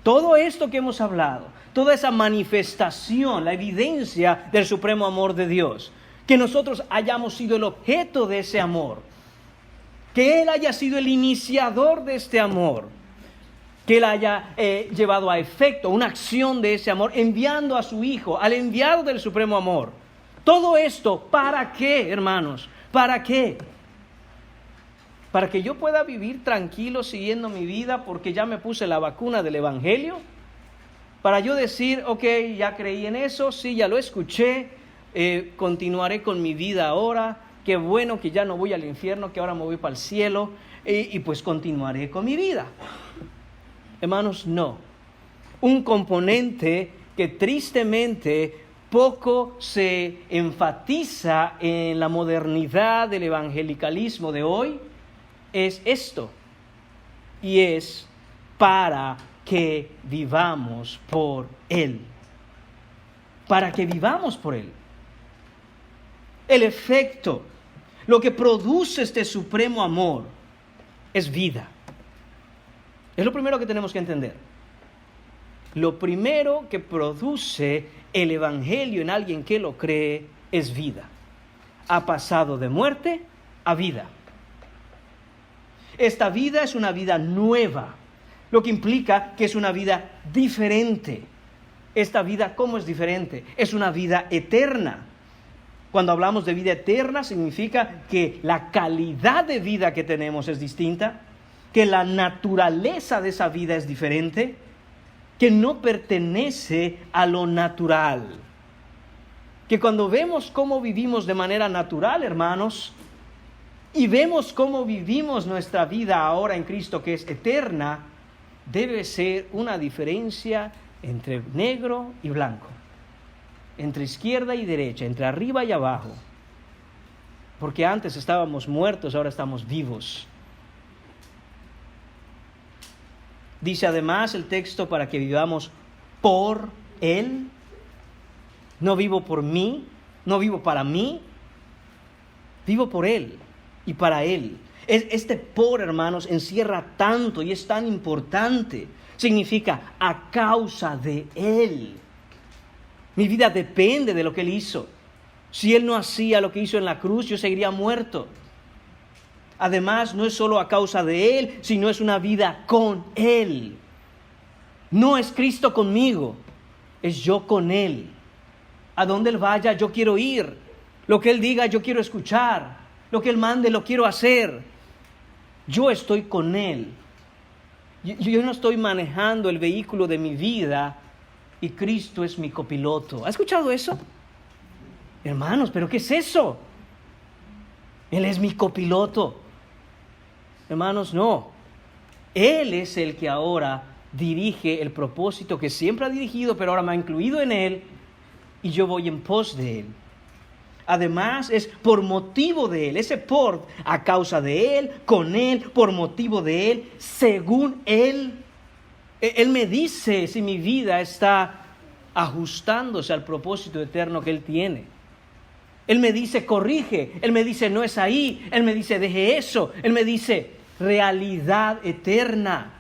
Todo esto que hemos hablado, toda esa manifestación, la evidencia del supremo amor de Dios, que nosotros hayamos sido el objeto de ese amor, que Él haya sido el iniciador de este amor, que Él haya llevado a efecto una acción de ese amor, enviando a su Hijo, al enviado del supremo amor. Todo esto, ¿para qué, hermanos? ¿Para qué? para que yo pueda vivir tranquilo siguiendo mi vida porque ya me puse la vacuna del Evangelio, para yo decir, ok, ya creí en eso, sí, ya lo escuché, continuaré con mi vida ahora, qué bueno que ya no voy al infierno, que ahora me voy para el cielo, y pues continuaré con mi vida. Hermanos, no. Un componente que tristemente poco se enfatiza en la modernidad del evangelicalismo de hoy es esto, y es para que vivamos por Él. Para que vivamos por Él. El efecto, lo que produce este supremo amor, es vida. Es lo primero que tenemos que entender. Lo primero que produce el Evangelio en alguien que lo cree es vida. Ha pasado de muerte a vida. Esta vida es una vida nueva, lo que implica que es una vida diferente. Esta vida, ¿cómo es diferente? Es una vida eterna. Cuando hablamos de vida eterna, significa que la calidad de vida que tenemos es distinta, que la naturaleza de esa vida es diferente, que no pertenece a lo natural. Que cuando vemos cómo vivimos de manera natural, hermanos, y vemos cómo vivimos nuestra vida ahora en Cristo, que es eterna, debe ser una diferencia entre negro y blanco, entre izquierda y derecha, entre arriba y abajo. Porque antes estábamos muertos, ahora estamos vivos. Dice además el texto para que vivamos por Él. No vivo por mí, no vivo para mí, vivo por Él y para Él. Este por, hermanos, encierra tanto y es tan importante. Significa a causa de Él. Mi vida depende de lo que Él hizo. Si Él no hacía lo que hizo en la cruz, yo seguiría muerto. Además, no es solo a causa de Él, sino es una vida con Él. No es Cristo conmigo, es yo con Él. A donde Él vaya, yo quiero ir. Lo que Él diga, yo quiero escuchar. Lo que Él mande, lo quiero hacer. Yo estoy con Él. Yo no estoy manejando el vehículo de mi vida y Cristo es mi copiloto. ¿Ha escuchado eso? Hermanos, ¿pero qué es eso? Él es mi copiloto. Hermanos, no. Él es el que ahora dirige el propósito que siempre ha dirigido, pero ahora me ha incluido en Él y yo voy en pos de Él. Además, es por motivo de Él, ese por, a causa de Él, con Él, por motivo de Él, según Él. Él me dice si mi vida está ajustándose al propósito eterno que Él tiene. Él me dice, corrige. Él me dice, no es ahí. Él me dice, deje eso. Él me dice, realidad eterna.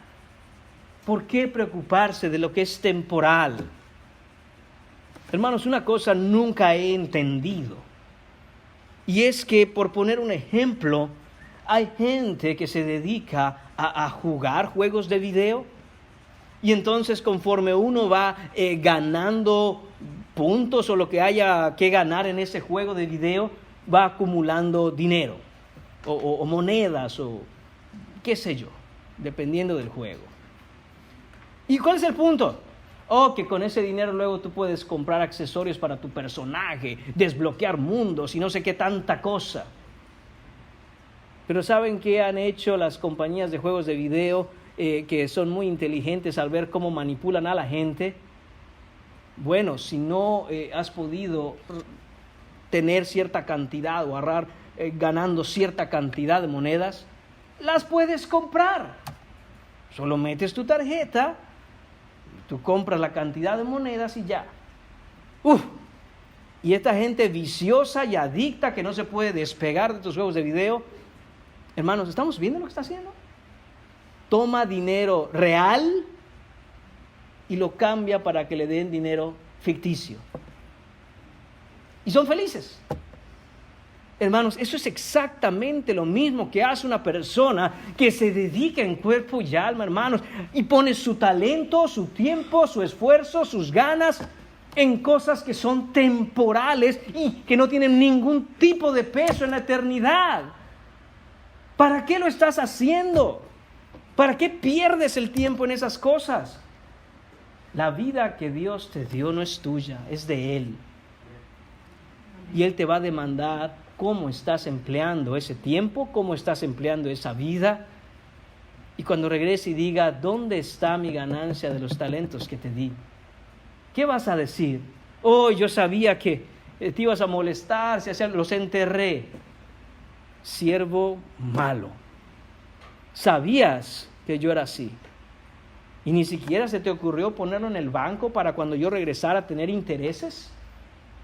¿Por qué preocuparse de lo que es temporal? Hermanos, una cosa nunca he entendido. Y es que, por poner un ejemplo, hay gente que se dedica a jugar juegos de video. Y entonces, conforme uno va ganando puntos o lo que haya que ganar en ese juego de video, va acumulando dinero o monedas o qué sé yo, dependiendo del juego. ¿Y cuál es el punto? Que con ese dinero luego tú puedes comprar accesorios para tu personaje, desbloquear mundos y no sé qué tanta cosa. Pero ¿saben qué han hecho las compañías de juegos de video que son muy inteligentes al ver cómo manipulan a la gente? Bueno, si no has podido tener cierta cantidad o ahorrar ganando cierta cantidad de monedas, las puedes comprar. Solo metes tu tarjeta, tú compras la cantidad de monedas y ya. Y esta gente viciosa y adicta que no se puede despegar de tus juegos de video, hermanos, ¿estamos viendo lo que está haciendo? Toma dinero real y lo cambia para que le den dinero ficticio. Y son felices. Hermanos, eso es exactamente lo mismo que hace una persona que se dedica en cuerpo y alma, hermanos, y pone su talento, su tiempo, su esfuerzo, sus ganas en cosas que son temporales y que no tienen ningún tipo de peso en la eternidad. ¿Para qué lo estás haciendo? ¿Para qué pierdes el tiempo en esas cosas? La vida que Dios te dio no es tuya, es de Él. Y Él te va a demandar cómo estás empleando ese tiempo, cómo estás empleando esa vida. Y cuando regrese y diga, ¿dónde está mi ganancia de los talentos que te di? ¿Qué vas a decir? Oh, yo sabía que te ibas a molestar, los enterré. Siervo malo. Sabías que yo era así. Y ni siquiera se te ocurrió ponerlo en el banco para cuando yo regresara a tener intereses.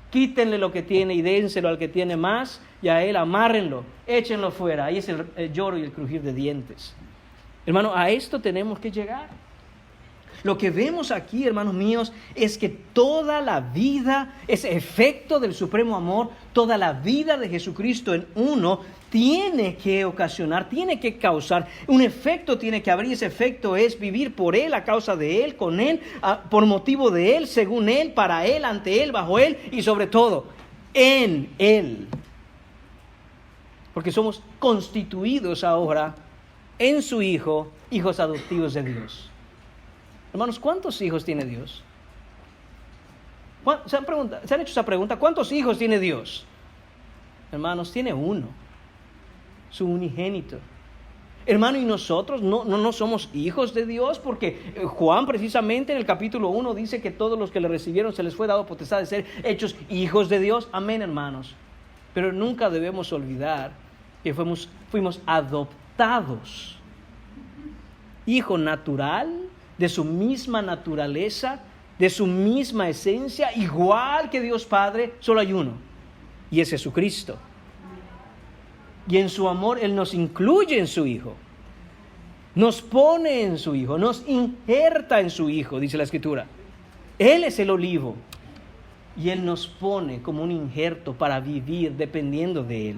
Quítenle lo que tiene y dénselo al que tiene más, y a él amárrenlo, échenlo fuera. Ahí es el lloro y el crujir de dientes. Hermano, a esto tenemos que llegar. Lo que vemos aquí, hermanos míos, es que toda la vida, ese efecto del supremo amor, toda la vida de Jesucristo en uno, tiene que ocasionar, tiene que causar, un efecto tiene que haber, y ese efecto es vivir por Él, a causa de Él, con Él, por motivo de Él, según Él, para Él, ante Él, bajo Él, y sobre todo, en Él. Porque somos constituidos ahora en su Hijo, hijos adoptivos de Dios. Hermanos, ¿cuántos hijos tiene Dios? ¿Se han hecho esa pregunta? ¿Cuántos hijos tiene Dios? Hermanos, tiene uno, su unigénito. Hermano, ¿y nosotros no somos hijos de Dios? Porque Juan precisamente en el capítulo 1 dice que todos los que le recibieron se les fue dado potestad de ser hechos hijos de Dios. Amén, hermanos. Pero nunca debemos olvidar que fuimos adoptados. Hijo natural, de su misma naturaleza, de su misma esencia, igual que Dios Padre, solo hay uno, y es Jesucristo. Y en su amor Él nos incluye en su Hijo, nos pone en su Hijo, nos injerta en su Hijo, dice la Escritura. Él es el olivo, y Él nos pone como un injerto para vivir dependiendo de Él.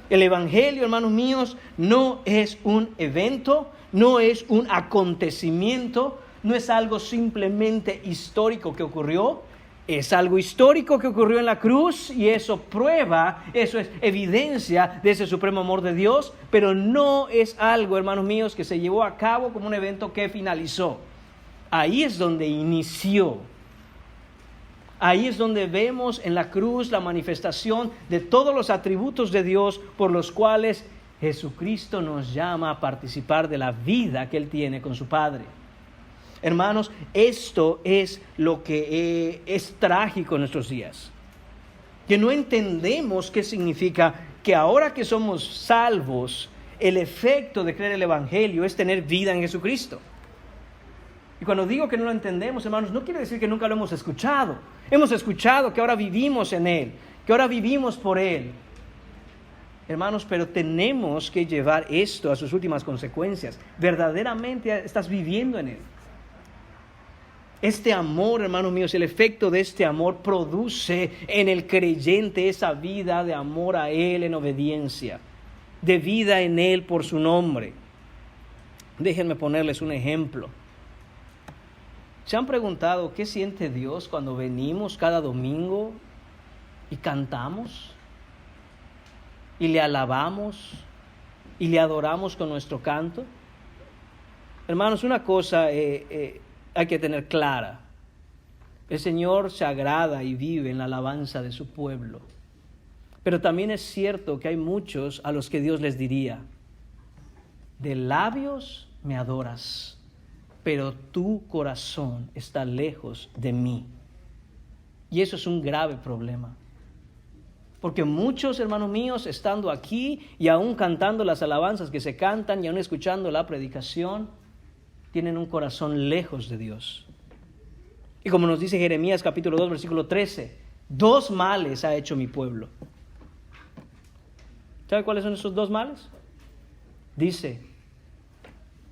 El Evangelio, hermanos míos, no es un evento, no es un acontecimiento, no es algo simplemente histórico que ocurrió. Es algo histórico que ocurrió en la cruz, y eso prueba, eso es evidencia de ese supremo amor de Dios, pero no es algo, hermanos míos, que se llevó a cabo como un evento que finalizó. Ahí es donde inició. Ahí es donde vemos en la cruz la manifestación de todos los atributos de Dios por los cuales Jesucristo nos llama a participar de la vida que Él tiene con su Padre. Hermanos, esto es lo que es trágico en nuestros días. Que no entendemos qué significa que ahora que somos salvos, el efecto de creer el Evangelio es tener vida en Jesucristo. Y cuando digo que no lo entendemos, hermanos, no quiere decir que nunca lo hemos escuchado. Hemos escuchado que ahora vivimos en Él, que ahora vivimos por Él. Hermanos, pero tenemos que llevar esto a sus últimas consecuencias. Verdaderamente estás viviendo en Él. Este amor, hermanos míos, el efecto de este amor produce en el creyente esa vida de amor a Él en obediencia, de vida en Él por su nombre. Déjenme ponerles un ejemplo. ¿Se han preguntado qué siente Dios cuando venimos cada domingo y cantamos y le alabamos y le adoramos con nuestro canto? Hermanos, una cosa hay que tener clara. El Señor se agrada y vive en la alabanza de su pueblo. Pero también es cierto que hay muchos a los que Dios les diría: de labios me adoras, pero tu corazón está lejos de mí. Y eso es un grave problema. Porque muchos, hermanos míos, estando aquí y aún cantando las alabanzas que se cantan y aún escuchando la predicación, tienen un corazón lejos de Dios. Y como nos dice Jeremías capítulo 2, versículo 13, 2 males ha hecho mi pueblo. ¿Sabe cuáles son esos 2 males? Dice: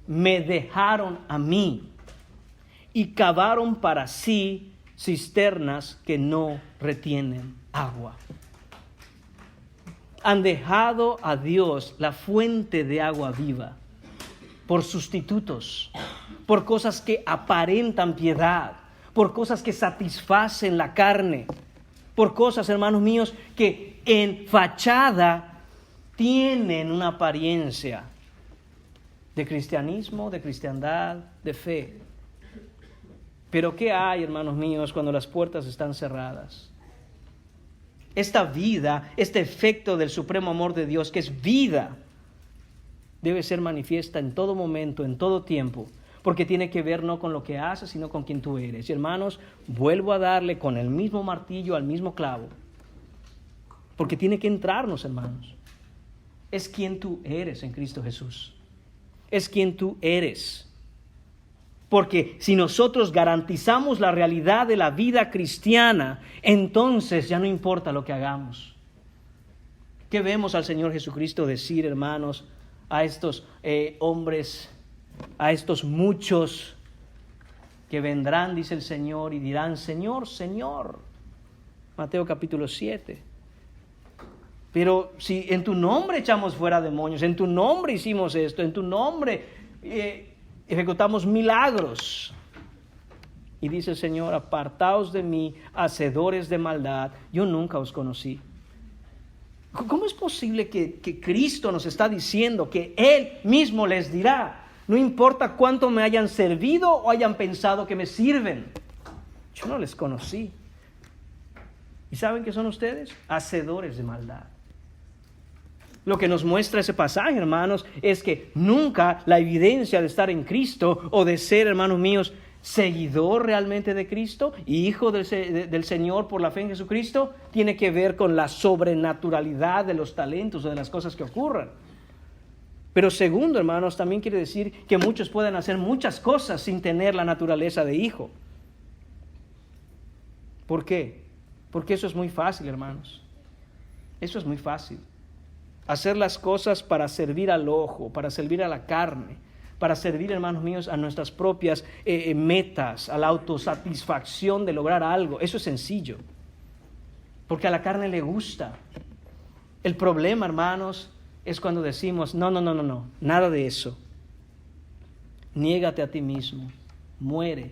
me dejaron a mí y cavaron para sí cisternas que no retienen agua. Han dejado a Dios, la fuente de agua viva, por sustitutos, por cosas que aparentan piedad, por cosas que satisfacen la carne, por cosas, hermanos míos, que en fachada tienen una apariencia de cristianismo, de cristiandad, de fe. Pero ¿qué hay, hermanos míos, cuando las puertas están cerradas? Esta vida, este efecto del supremo amor de Dios, que es vida, debe ser manifiesta en todo momento, en todo tiempo, porque tiene que ver no con lo que haces, sino con quien tú eres. Y hermanos, vuelvo a darle con el mismo martillo al mismo clavo, porque tiene que entrarnos, hermanos. Es quien tú eres en Cristo Jesús. Es quien tú eres. Porque si nosotros garantizamos la realidad de la vida cristiana, entonces ya no importa lo que hagamos. ¿Qué vemos al Señor Jesucristo decir, hermanos, a estos hombres, a estos muchos que vendrán, dice el Señor, y dirán, Señor, Señor? Mateo capítulo 7. Pero si en tu nombre echamos fuera demonios, en tu nombre hicimos esto, en tu nombre ejecutamos milagros. Y dice el Señor, apartaos de mí, hacedores de maldad, yo nunca os conocí. ¿Cómo es posible que Cristo nos está diciendo que Él mismo les dirá, no importa cuánto me hayan servido o hayan pensado que me sirven, yo no les conocí? ¿Y saben qué son ustedes? Hacedores de maldad. Lo que nos muestra ese pasaje, hermanos, es que nunca la evidencia de estar en Cristo o de ser, hermanos míos, seguidor realmente de Cristo, hijo del Señor por la fe en Jesucristo, tiene que ver con la sobrenaturalidad de los talentos o de las cosas que ocurran. Pero segundo, hermanos, también quiere decir que muchos pueden hacer muchas cosas sin tener la naturaleza de hijo. ¿Por qué? Porque eso es muy fácil, hermanos. Eso es muy fácil. Hacer las cosas para servir al ojo, para servir a la carne, para servir, hermanos míos, a nuestras propias metas, a la autosatisfacción de lograr algo. Eso es sencillo, porque a la carne le gusta. El problema, hermanos, es cuando decimos, no, nada de eso. Niégate a ti mismo, muere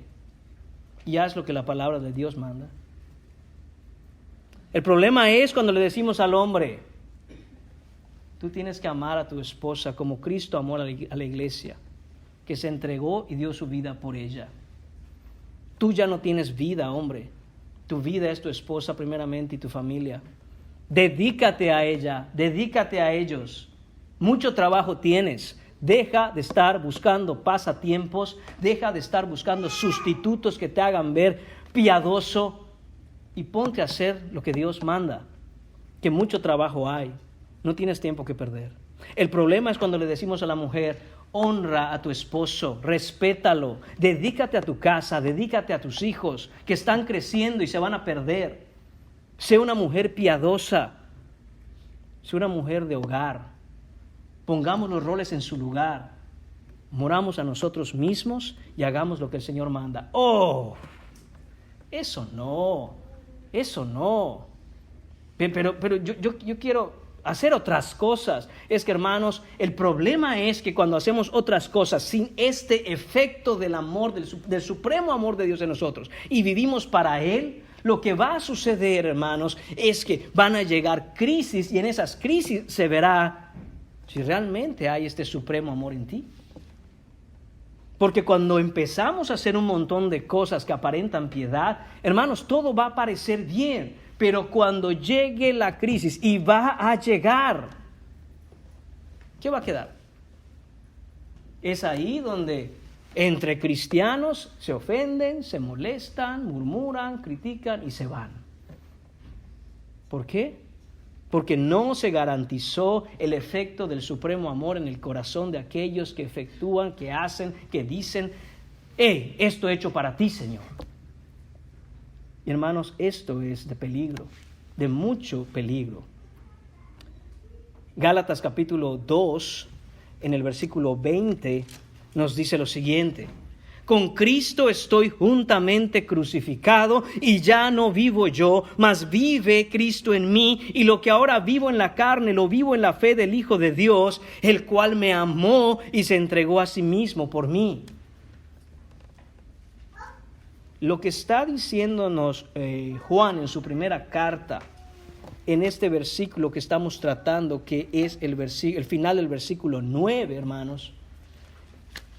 y haz lo que la palabra de Dios manda. El problema es cuando le decimos al hombre, tú tienes que amar a tu esposa como Cristo amó a la iglesia, que se entregó y dio su vida por ella. Tú ya no tienes vida, hombre. Tu vida es tu esposa primeramente y tu familia. Dedícate a ella, dedícate a ellos. Mucho trabajo tienes. Deja de estar buscando pasatiempos, deja de estar buscando sustitutos que te hagan ver piadoso y ponte a hacer lo que Dios manda, que mucho trabajo hay. No tienes tiempo que perder. El problema es cuando le decimos a la mujer, honra a tu esposo, respétalo, dedícate a tu casa, dedícate a tus hijos que están creciendo y se van a perder. Sé una mujer piadosa, sé una mujer de hogar. Pongamos los roles en su lugar. Moramos a nosotros mismos y hagamos lo que el Señor manda. ¡Oh! Eso no. Pero yo quiero hacer otras cosas. Es que, hermanos, el problema es que cuando hacemos otras cosas sin este efecto del amor, del supremo amor de Dios en nosotros, y vivimos para Él, lo que va a suceder, hermanos, es que van a llegar crisis, y en esas crisis se verá si realmente hay este supremo amor en ti. Porque cuando empezamos a hacer un montón de cosas que aparentan piedad, hermanos, todo va a parecer bien. Pero cuando llegue la crisis, y va a llegar, ¿qué va a quedar? Es ahí donde entre cristianos se ofenden, se molestan, murmuran, critican y se van. ¿Por qué? Porque no se garantizó el efecto del supremo amor en el corazón de aquellos que efectúan, que hacen, que dicen, esto he hecho para ti, Señor. Y hermanos, esto es de peligro, de mucho peligro. Gálatas capítulo 2, en el versículo 20, nos dice lo siguiente: con Cristo estoy juntamente crucificado, y ya no vivo yo, mas vive Cristo en mí, y lo que ahora vivo en la carne, lo vivo en la fe del Hijo de Dios, el cual me amó y se entregó a sí mismo por mí. Lo que está diciéndonos Juan en su primera carta en este versículo que estamos tratando, que es el final del versículo 9, hermanos,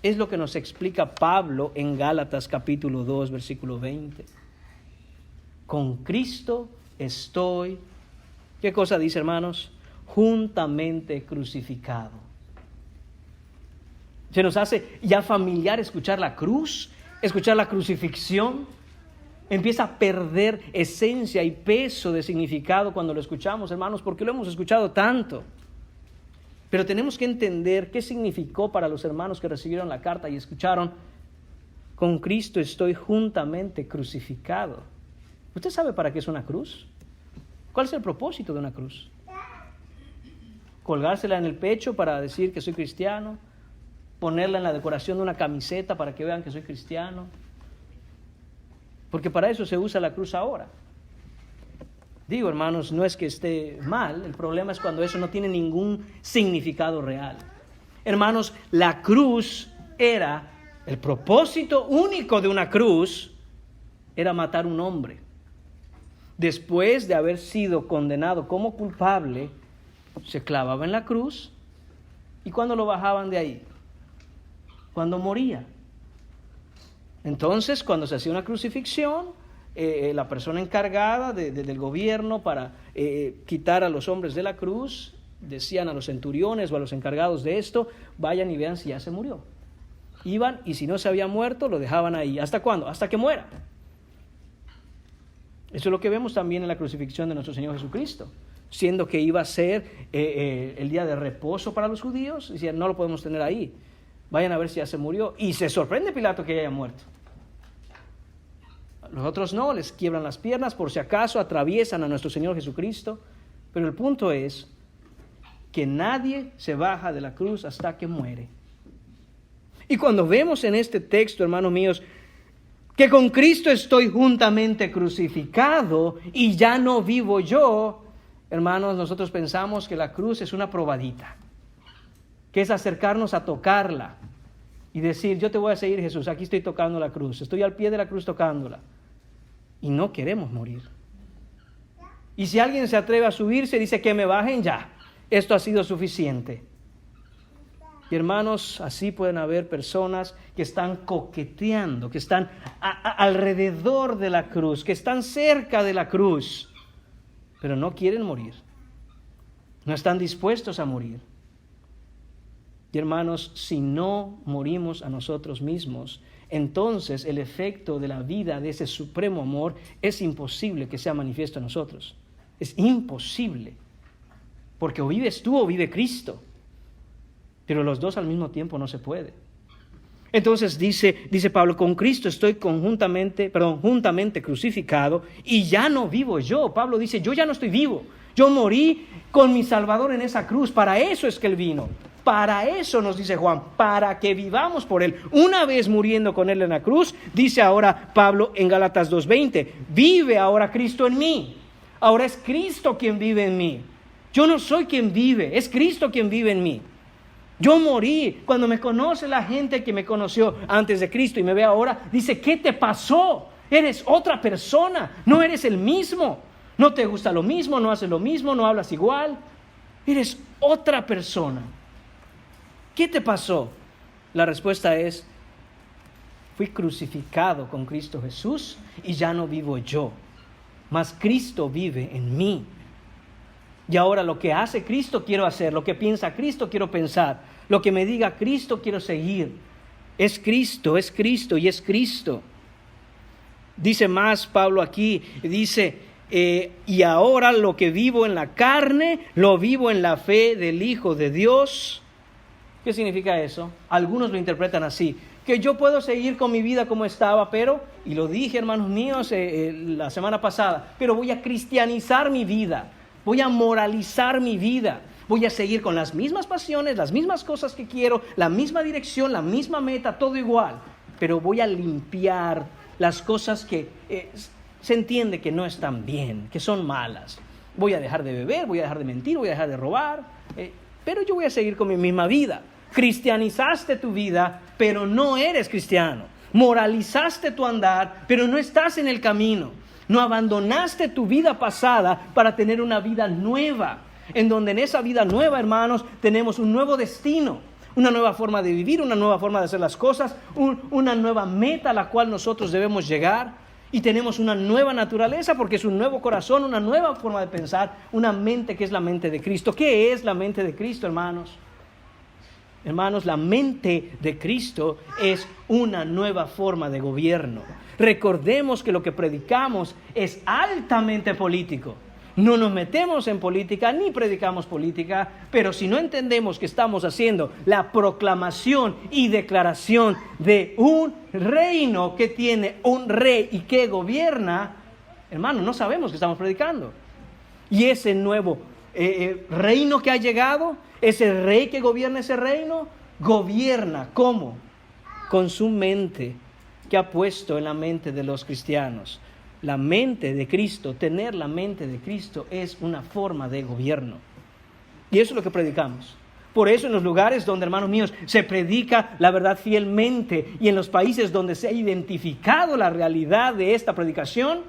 es lo que nos explica Pablo en Gálatas capítulo 2, versículo 20. Con Cristo estoy, ¿qué cosa dice, hermanos? Juntamente crucificado. Se nos hace ya familiar escuchar la cruz, escuchar la crucifixión. Empieza a perder esencia y peso de significado cuando lo escuchamos, hermanos, porque lo hemos escuchado tanto. Pero tenemos que entender qué significó para los hermanos que recibieron la carta y escucharon: con Cristo estoy juntamente crucificado. ¿Usted sabe para qué es una cruz? ¿Cuál es el propósito de una cruz? ¿Colgársela en el pecho para decir que soy cristiano? ¿Ponerla en la decoración de una camiseta para que vean que soy cristiano? Porque para eso se usa la cruz ahora. Digo, hermanos, no es que esté mal, el problema es cuando eso no tiene ningún significado real. Hermanos, la cruz era, el propósito único de una cruz era matar un hombre. Después de haber sido condenado como culpable, se clavaba en la cruz. ¿Y cuándo lo bajaban de ahí? Cuando moría. Entonces, cuando se hacía una crucifixión, la persona encargada del gobierno para quitar a los hombres de la cruz, decían a los centuriones o a los encargados de esto: vayan y vean si ya se murió. Iban, y si no se había muerto, lo dejaban ahí. ¿Hasta cuándo? Hasta que muera. Eso es lo que vemos también en la crucifixión de nuestro Señor Jesucristo. Siendo que iba a ser el día de reposo para los judíos, decían: no lo podemos tener ahí. Vayan a ver si ya se murió. Y se sorprende Pilato que haya muerto. Los otros no, les quiebran las piernas, por si acaso atraviesan a nuestro Señor Jesucristo. Pero el punto es que nadie se baja de la cruz hasta que muere. Y cuando vemos en este texto, hermanos míos, que con Cristo estoy juntamente crucificado y ya no vivo yo, hermanos, nosotros pensamos que la cruz es una probadita, que es acercarnos a tocarla y decir: yo te voy a seguir, Jesús, aquí estoy tocando la cruz, estoy al pie de la cruz tocándola. Y no queremos morir. Y si alguien se atreve a subirse, dice: que me bajen ya, esto ha sido suficiente. Y hermanos, así pueden haber personas que están coqueteando, que están alrededor de la cruz, que están cerca de la cruz, pero no quieren morir, no están dispuestos a morir. Y hermanos, si no morimos a nosotros mismos, entonces el efecto de la vida de ese supremo amor es imposible que sea manifiesto en nosotros. Es imposible, porque o vives tú o vive Cristo, pero los dos al mismo tiempo no se puede. Entonces dice Pablo: con Cristo estoy juntamente crucificado y ya no vivo yo. Pablo dice: yo ya no estoy vivo, yo morí con mi Salvador en esa cruz. Para eso es que Él vino. Para eso nos dice Juan, para que vivamos por Él. Una vez muriendo con Él en la cruz, dice ahora Pablo en Gálatas 2:20, vive ahora Cristo en mí. Ahora es Cristo quien vive en mí. Yo no soy quien vive, es Cristo quien vive en mí. Yo morí. Cuando me conoce la gente que me conoció antes de Cristo y me ve ahora, dice: ¿qué te pasó? Eres otra persona, no eres el mismo. No te gusta lo mismo, no haces lo mismo, no hablas igual. Eres otra persona. ¿Qué te pasó? La respuesta es: fui crucificado con Cristo Jesús y ya no vivo yo, mas Cristo vive en mí. Y ahora lo que hace Cristo quiero hacer, lo que piensa Cristo quiero pensar, lo que me diga Cristo quiero seguir. Es Cristo y es Cristo. Dice más Pablo aquí, dice: y ahora lo que vivo en la carne, lo vivo en la fe del Hijo de Dios. ¿Qué significa eso? Algunos lo interpretan así: que yo puedo seguir con mi vida como estaba, pero, y lo dije, hermanos míos, la semana pasada, pero voy a cristianizar mi vida, voy a moralizar mi vida, voy a seguir con las mismas pasiones, las mismas cosas que quiero, la misma dirección, la misma meta, todo igual, pero voy a limpiar las cosas que se entiende que no están bien, que son malas. Voy a dejar de beber, voy a dejar de mentir, voy a dejar de robar, pero yo voy a seguir con mi misma vida. Cristianizaste tu vida, pero no eres cristiano. Moralizaste tu andar, pero no estás en el camino. No abandonaste tu vida pasada para tener una vida nueva, en donde en esa vida nueva, hermanos, tenemos un nuevo destino, una nueva forma de vivir, una nueva forma de hacer las cosas, una nueva meta a la cual nosotros debemos llegar. Y tenemos una nueva naturaleza porque es un nuevo corazón, una nueva forma de pensar, una mente que es la mente de Cristo. ¿Qué es la mente de Cristo, hermanos? Hermanos, la mente de Cristo es una nueva forma de gobierno. Recordemos que lo que predicamos es altamente político. No nos metemos en política ni predicamos política, pero si no entendemos que estamos haciendo la proclamación y declaración de un reino que tiene un rey y que gobierna, hermano, no sabemos que estamos predicando. Y ese nuevo reino que ha llegado, ese rey que gobierna ese reino, gobierna ¿cómo? Con su mente que ha puesto en la mente de los cristianos. La mente de Cristo, tener la mente de Cristo es una forma de gobierno. Y eso es lo que predicamos. Por eso en los lugares donde, hermanos míos, se predica la verdad fielmente y en los países donde se ha identificado la realidad de esta predicación,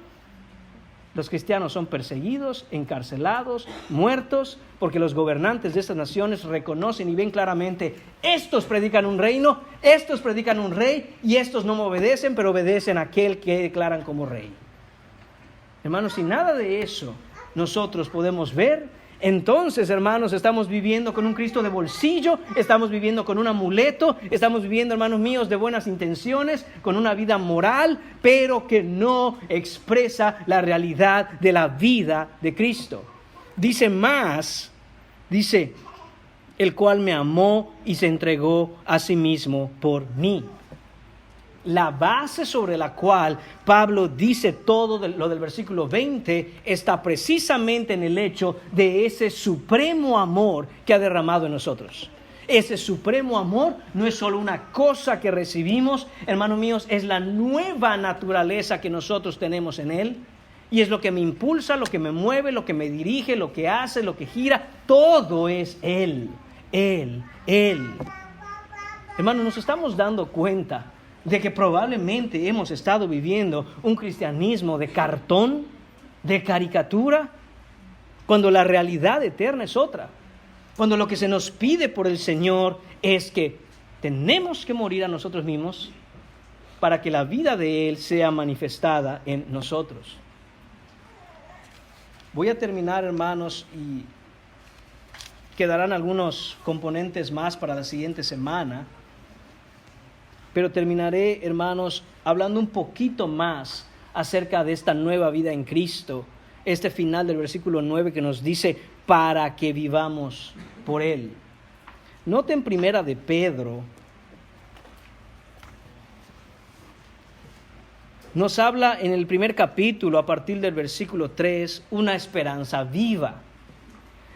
los cristianos son perseguidos, encarcelados, muertos, porque los gobernantes de estas naciones reconocen y ven claramente, estos predican un reino, estos predican un rey y estos no me obedecen, pero obedecen a aquel que declaran como rey. Hermanos, si nada de eso nosotros podemos ver, entonces, hermanos, estamos viviendo con un Cristo de bolsillo, estamos viviendo con un amuleto, estamos viviendo, hermanos míos, de buenas intenciones, con una vida moral, pero que no expresa la realidad de la vida de Cristo. Dice más, dice, el cual me amó y se entregó a sí mismo por mí. La base sobre la cual Pablo dice todo lo del versículo 20 está precisamente en el hecho de ese supremo amor que ha derramado en nosotros. Ese supremo amor no es solo una cosa que recibimos, hermanos míos, es la nueva naturaleza que nosotros tenemos en Él. Y es lo que me impulsa, lo que me mueve, lo que me dirige, lo que hace, lo que gira. Todo es Él, Él, Él. Hermanos, nos estamos dando cuenta de que probablemente hemos estado viviendo un cristianismo de cartón, de caricatura, cuando la realidad eterna es otra. Cuando lo que se nos pide por el Señor es que tenemos que morir a nosotros mismos para que la vida de Él sea manifestada en nosotros. Voy a terminar, hermanos, y quedarán algunos componentes más para la siguiente semana. Pero terminaré, hermanos, hablando un poquito más acerca de esta nueva vida en Cristo. Este final del versículo 9 que nos dice, para que vivamos por Él. Noten primera de Pedro. Nos habla en el primer capítulo, a partir del versículo 3, una esperanza viva.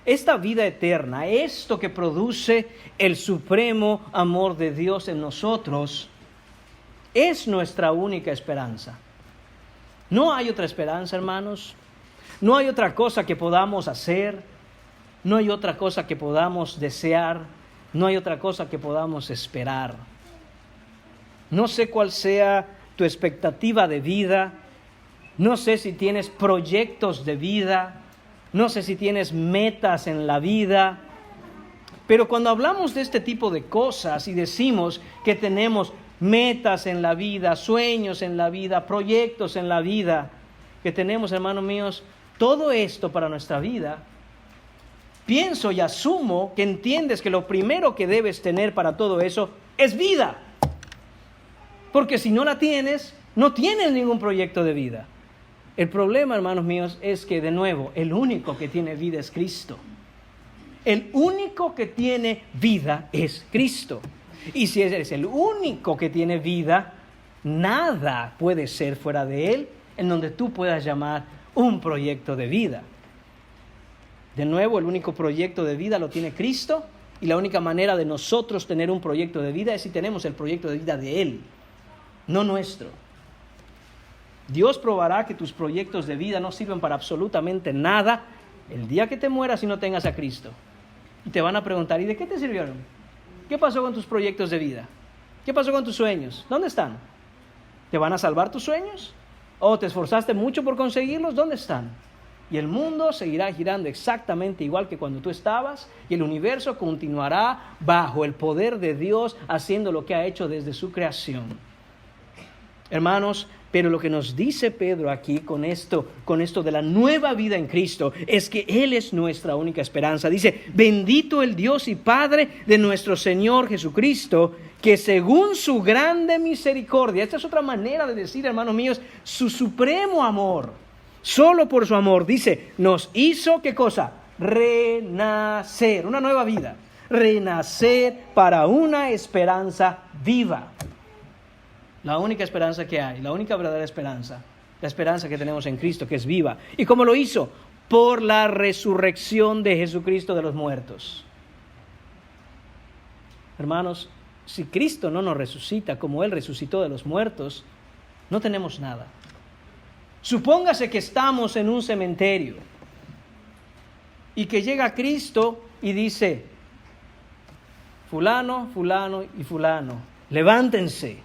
Esta vida eterna, esto que produce el supremo amor de Dios en nosotros, es nuestra única esperanza. No hay otra esperanza, hermanos. No hay otra cosa que podamos hacer. No hay otra cosa que podamos desear. No hay otra cosa que podamos esperar. No sé cuál sea tu expectativa de vida. No sé si tienes proyectos de vida. No sé si tienes metas en la vida, pero cuando hablamos de este tipo de cosas y decimos que tenemos metas en la vida, sueños en la vida, proyectos en la vida, que tenemos, hermanos míos, todo esto para nuestra vida, pienso y asumo que entiendes que lo primero que debes tener para todo eso es vida. Porque si no la tienes, no tienes ningún proyecto de vida. El problema, hermanos míos, es que, de nuevo, el único que tiene vida es Cristo. El único que tiene vida es Cristo. Y si eres el único que tiene vida, nada puede ser fuera de Él en donde tú puedas llamar un proyecto de vida. De nuevo, el único proyecto de vida lo tiene Cristo, y la única manera de nosotros tener un proyecto de vida es si tenemos el proyecto de vida de Él, no nuestro. Dios probará que tus proyectos de vida no sirven para absolutamente nada el día que te mueras y no tengas a Cristo. Y te van a preguntar, ¿y de qué te sirvieron? ¿Qué pasó con tus proyectos de vida? ¿Qué pasó con tus sueños? ¿Dónde están? ¿Te van a salvar tus sueños? ¿O te esforzaste mucho por conseguirlos? ¿Dónde están? Y el mundo seguirá girando exactamente igual que cuando tú estabas, y el universo continuará bajo el poder de Dios, haciendo lo que ha hecho desde su creación. Hermanos, pero lo que nos dice Pedro aquí con esto de la nueva vida en Cristo, es que Él es nuestra única esperanza. Dice: bendito el Dios y Padre de nuestro Señor Jesucristo, que según su grande misericordia, esta es otra manera de decir, hermanos míos, su supremo amor, solo por su amor, dice, nos hizo, ¿qué cosa? Renacer, una nueva vida, renacer para una esperanza viva. La única esperanza que hay, la única verdadera esperanza, la esperanza que tenemos en Cristo, que es viva. ¿Y cómo lo hizo? Por la resurrección de Jesucristo de los muertos. Hermanos, si Cristo no nos resucita como Él resucitó de los muertos, no tenemos nada. Supóngase que estamos en un cementerio y que llega Cristo y dice: fulano, fulano y fulano, levántense.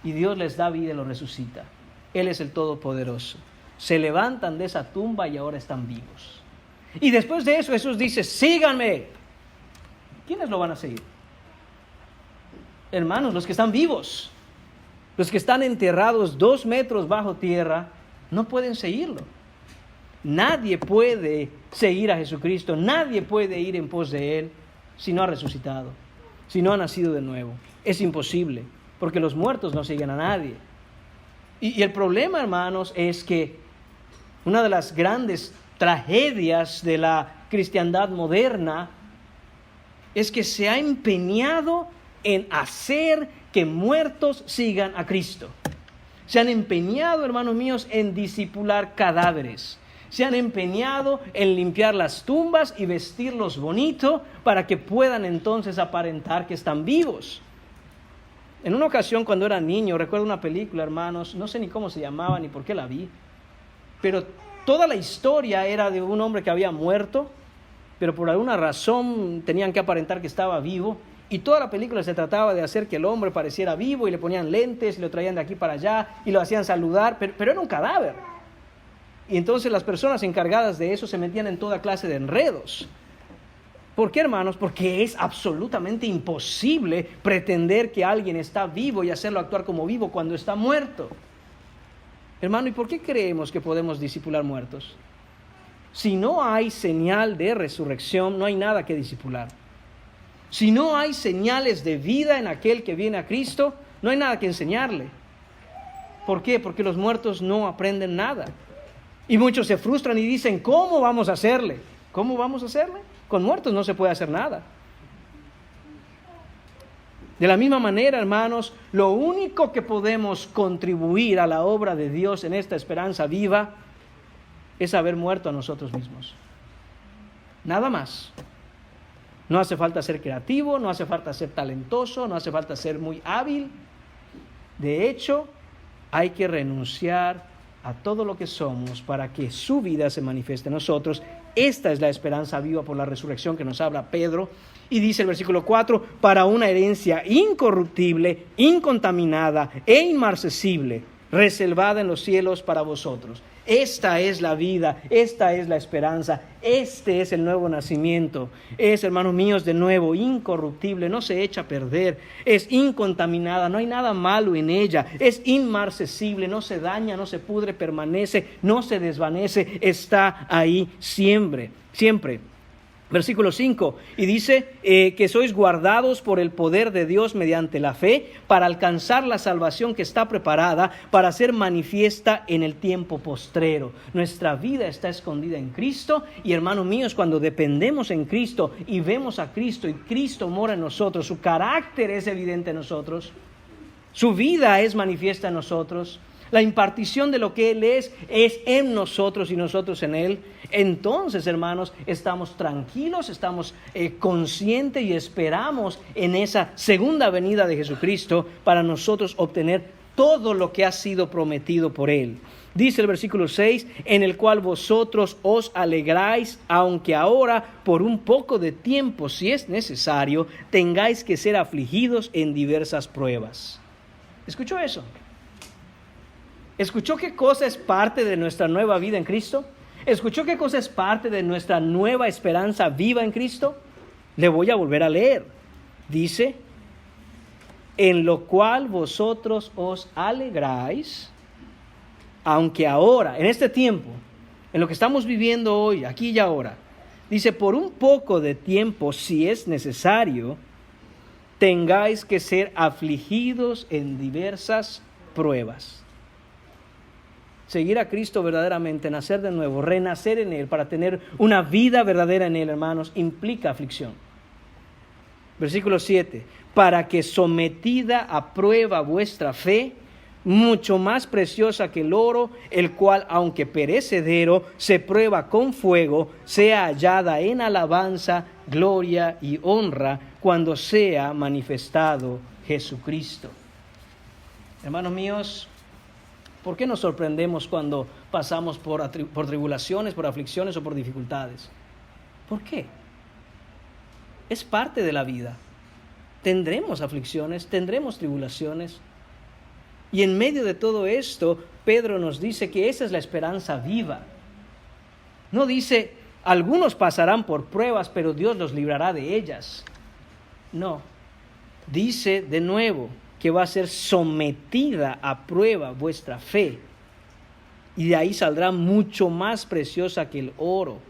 Y Dios les da vida y los resucita. Él es el Todopoderoso. Se levantan de esa tumba y ahora están vivos. Y después de eso Jesús dice: síganme. ¿Quiénes lo van a seguir? Hermanos, los que están vivos. Los que están enterrados 2 metros bajo tierra no pueden seguirlo. Nadie puede seguir a Jesucristo. Nadie puede ir en pos de Él si no ha resucitado, si no ha nacido de nuevo. Es imposible, porque los muertos no siguen a nadie. Y el problema, hermanos, es que una de las grandes tragedias de la cristiandad moderna es que se ha empeñado en hacer que muertos sigan a Cristo. Se han empeñado, hermanos míos, en discipular cadáveres. Se han empeñado en limpiar las tumbas y vestirlos bonito para que puedan entonces aparentar que están vivos. En una ocasión, cuando era niño, recuerdo una película, hermanos, no sé ni cómo se llamaba ni por qué la vi, pero toda la historia era de un hombre que había muerto, pero por alguna razón tenían que aparentar que estaba vivo, y toda la película se trataba de hacer que el hombre pareciera vivo, y le ponían lentes y lo traían de aquí para allá y lo hacían saludar, pero era un cadáver. Y entonces las personas encargadas de eso se metían en toda clase de enredos. ¿Por qué, hermanos? Porque es absolutamente imposible pretender que alguien está vivo y hacerlo actuar como vivo cuando está muerto. Hermano, ¿y por qué creemos que podemos discipular muertos? Si no hay señal de resurrección, no hay nada que discipular. Si no hay señales de vida en aquel que viene a Cristo, no hay nada que enseñarle. ¿Por qué? Porque los muertos no aprenden nada. Y muchos se frustran y dicen: ¿cómo vamos a hacerle? ¿Cómo vamos a hacerle? Con muertos no se puede hacer nada. De la misma manera, hermanos, lo único que podemos contribuir a la obra de Dios en esta esperanza viva es haber muerto a nosotros mismos. Nada más. No hace falta ser creativo, no hace falta ser talentoso, no hace falta ser muy hábil. De hecho, hay que renunciar a todo lo que somos para que su vida se manifieste en nosotros. Esta es la esperanza viva por la resurrección que nos habla Pedro. Y dice el versículo 4, para una herencia incorruptible, incontaminada e inmarcesible, reservada en los cielos para vosotros. Esta es la vida, esta es la esperanza, este es el nuevo nacimiento. Es, hermanos míos, de nuevo, incorruptible, no se echa a perder, es incontaminada, no hay nada malo en ella, es inmarcesible, no se daña, no se pudre, permanece, no se desvanece, está ahí siempre, siempre. Versículo 5, y dice que sois guardados por el poder de Dios mediante la fe para alcanzar la salvación que está preparada para ser manifiesta en el tiempo postrero. Nuestra vida está escondida en Cristo y, hermanos míos, cuando dependemos en Cristo y vemos a Cristo y Cristo mora en nosotros, su carácter es evidente en nosotros, su vida es manifiesta en nosotros, la impartición de lo que Él es en nosotros y nosotros en Él. Entonces, hermanos, estamos tranquilos, estamos conscientes y esperamos en esa segunda venida de Jesucristo para nosotros obtener todo lo que ha sido prometido por Él. Dice el versículo 6, en el cual vosotros os alegráis, aunque ahora por un poco de tiempo, si es necesario, tengáis que ser afligidos en diversas pruebas. ¿Escuchó eso? ¿Escuchó qué cosa es parte de nuestra nueva vida en Cristo? ¿Escuchó qué cosa es parte de nuestra nueva esperanza viva en Cristo? Le voy a volver a leer. Dice, en lo cual vosotros os alegráis, aunque ahora, en este tiempo, en lo que estamos viviendo hoy, aquí y ahora, dice, por un poco de tiempo, si es necesario, tengáis que ser afligidos en diversas pruebas. Seguir a Cristo verdaderamente, nacer de nuevo, renacer en Él para tener una vida verdadera en Él, hermanos, implica aflicción. Versículo 7, para que sometida a prueba vuestra fe, mucho más preciosa que el oro, el cual, aunque perecedero, se prueba con fuego, sea hallada en alabanza, gloria y honra, cuando sea manifestado Jesucristo. Hermanos míos, ¿por qué nos sorprendemos cuando pasamos por tribulaciones, por aflicciones o por dificultades? ¿Por qué? Es parte de la vida. Tendremos aflicciones, tendremos tribulaciones. Y en medio de todo esto, Pedro nos dice que esa es la esperanza viva. No dice, algunos pasarán por pruebas, pero Dios los librará de ellas. No. Dice de nuevo que va a ser sometida a prueba vuestra fe. Y de ahí saldrá mucho más preciosa que el oro.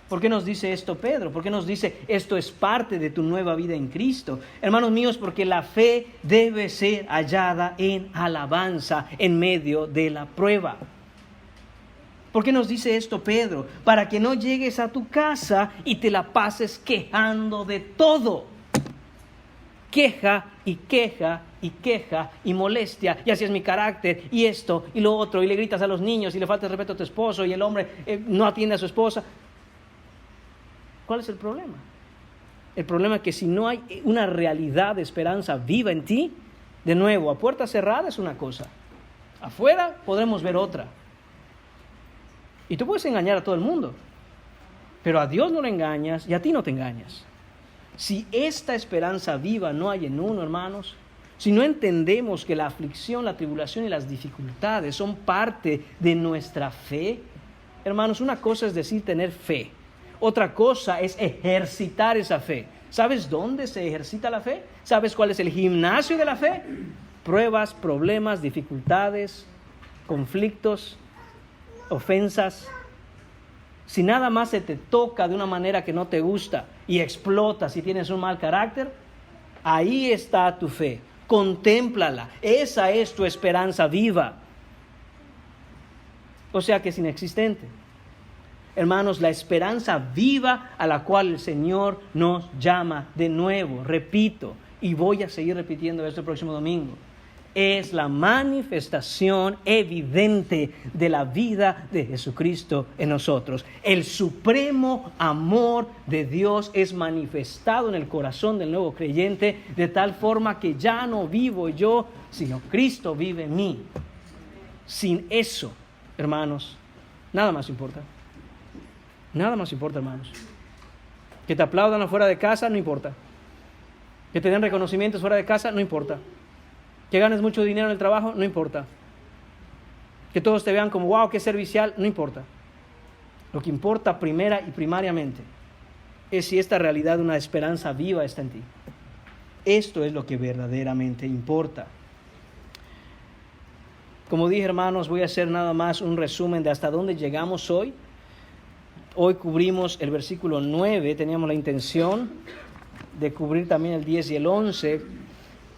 ¿Por qué nos dice esto Pedro? ¿Por qué nos dice esto es parte de tu nueva vida en Cristo? Hermanos míos, porque la fe debe ser hallada en alabanza en medio de la prueba. ¿Por qué nos dice esto Pedro? Para que no llegues a tu casa y te la pases quejando de todo. Queja y queja y queja y molestia, y así es mi carácter, y esto y lo otro, y le gritas a los niños y le falta el respeto a tu esposo, y el hombre no atiende a su esposa. ¿Cuál es el problema? El problema es que si no hay una realidad de esperanza viva en ti, de nuevo, a puerta cerrada es una cosa, afuera podremos ver otra. Y tú puedes engañar a todo el mundo, pero a Dios no le engañas y a ti no te engañas. Si esta esperanza viva no hay en uno, hermanos, si no entendemos que la aflicción, la tribulación y las dificultades son parte de nuestra fe, hermanos, una cosa es decir tener fe. Otra cosa es ejercitar esa fe. ¿Sabes dónde se ejercita la fe? ¿Sabes cuál es el gimnasio de la fe? Pruebas, problemas, dificultades, conflictos, ofensas. Si nada más se te toca de una manera que no te gusta y explotas y tienes un mal carácter, ahí está tu fe. Contémplala. Esa es tu esperanza viva. O sea que es inexistente. Hermanos, la esperanza viva a la cual el Señor nos llama de nuevo, repito, y voy a seguir repitiendo esto el próximo domingo, es la manifestación evidente de la vida de Jesucristo en nosotros. El supremo amor de Dios es manifestado en el corazón del nuevo creyente de tal forma que ya no vivo yo, sino Cristo vive en mí. Sin eso, hermanos, nada más importa. Nada más importa, hermanos. Que te aplaudan afuera de casa, no importa. Que te den reconocimientos fuera de casa, no importa. Que ganes mucho dinero en el trabajo, no importa. Que todos te vean como, wow, qué servicial, no importa. Lo que importa primera y primariamente es si esta realidad de una esperanza viva está en ti. Esto es lo que verdaderamente importa. Como dije, hermanos, voy a hacer nada más un resumen de hasta dónde llegamos hoy. Hoy cubrimos el versículo 9, teníamos la intención de cubrir también el 10 y el 11,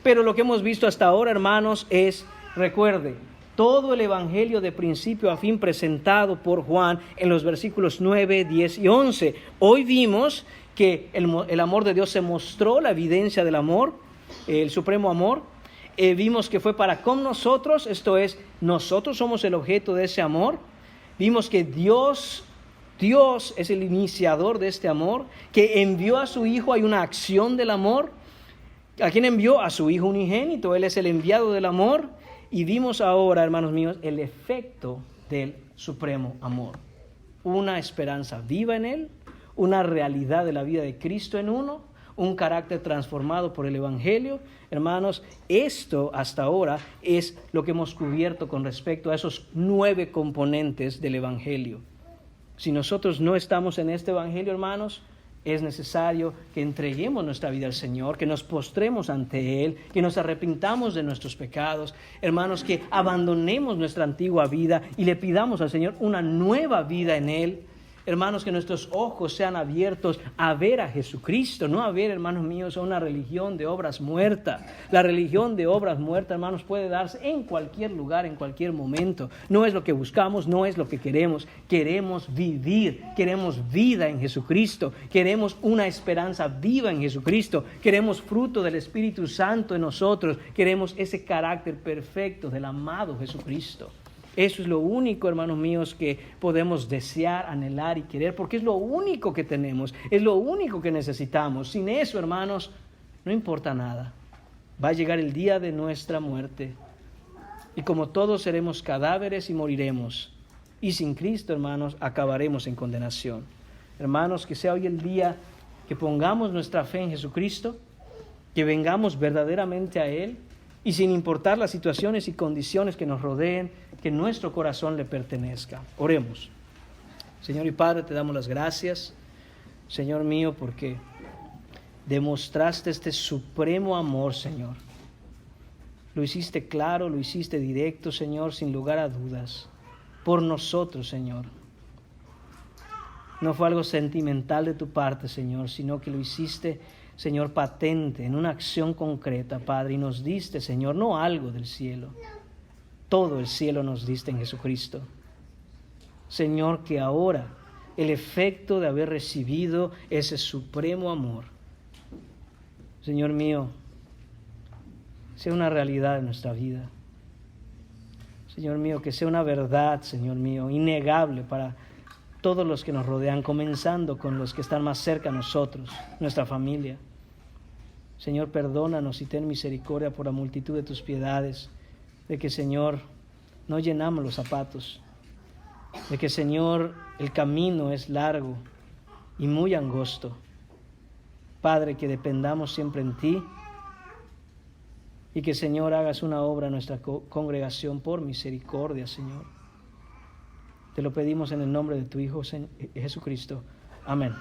pero lo que hemos visto hasta ahora, hermanos, es, recuerde, todo el evangelio de principio a fin presentado por Juan en los versículos 9, 10 y 11. Hoy vimos que el amor de Dios se mostró, la evidencia del amor, el supremo amor. Vimos que fue para con nosotros, esto es, nosotros somos el objeto de ese amor. Vimos que Dios es el iniciador de este amor, que envió a su Hijo, hay una acción del amor. ¿A quién envió? A su Hijo unigénito, Él es el enviado del amor. Y vimos ahora, hermanos míos, el efecto del supremo amor. Una esperanza viva en Él, una realidad de la vida de Cristo en uno, un carácter transformado por el Evangelio. Hermanos, esto hasta ahora es lo que hemos cubierto con respecto a esos 9 componentes del Evangelio. Si nosotros no estamos en este Evangelio, hermanos, es necesario que entreguemos nuestra vida al Señor, que nos postremos ante Él, que nos arrepintamos de nuestros pecados, hermanos, que abandonemos nuestra antigua vida y le pidamos al Señor una nueva vida en Él. Hermanos, que nuestros ojos sean abiertos a ver a Jesucristo, no a ver, hermanos míos, a una religión de obras muertas. La religión de obras muertas, hermanos, puede darse en cualquier lugar, en cualquier momento. No es lo que buscamos, no es lo que queremos. Queremos vivir, queremos vida en Jesucristo, queremos una esperanza viva en Jesucristo, queremos fruto del Espíritu Santo en nosotros, queremos ese carácter perfecto del amado Jesucristo. Eso es lo único, hermanos míos, que podemos desear, anhelar y querer, porque es lo único que tenemos, es lo único que necesitamos. Sin eso, hermanos, no importa nada. Va a llegar el día de nuestra muerte, y como todos seremos cadáveres y moriremos, y sin Cristo, hermanos, acabaremos en condenación. Hermanos, que sea hoy el día que pongamos nuestra fe en Jesucristo, que vengamos verdaderamente a Él, y sin importar las situaciones y condiciones que nos rodeen, que nuestro corazón le pertenezca. Oremos. Señor y Padre, te damos las gracias, Señor mío, porque demostraste este supremo amor, Señor. Lo hiciste claro, lo hiciste directo, Señor, sin lugar a dudas, por nosotros, Señor. No fue algo sentimental de tu parte, Señor, sino que lo hiciste, Señor, patente, en una acción concreta, Padre, y nos diste, Señor, no algo del cielo, todo el cielo nos diste en Jesucristo. Señor, que ahora el efecto de haber recibido ese supremo amor, Señor mío, sea una realidad en nuestra vida. Señor mío, que sea una verdad, Señor mío, innegable para todos los que nos rodean, comenzando con los que están más cerca a nosotros, nuestra familia. Señor, perdónanos y ten misericordia por la multitud de tus piedades, de que, Señor, no llenamos los zapatos, de que, Señor, el camino es largo y muy angosto. Padre, que dependamos siempre en ti y que, Señor, hagas una obra en nuestra congregación por misericordia, Señor. Te lo pedimos en el nombre de tu Hijo Jesucristo. Amén.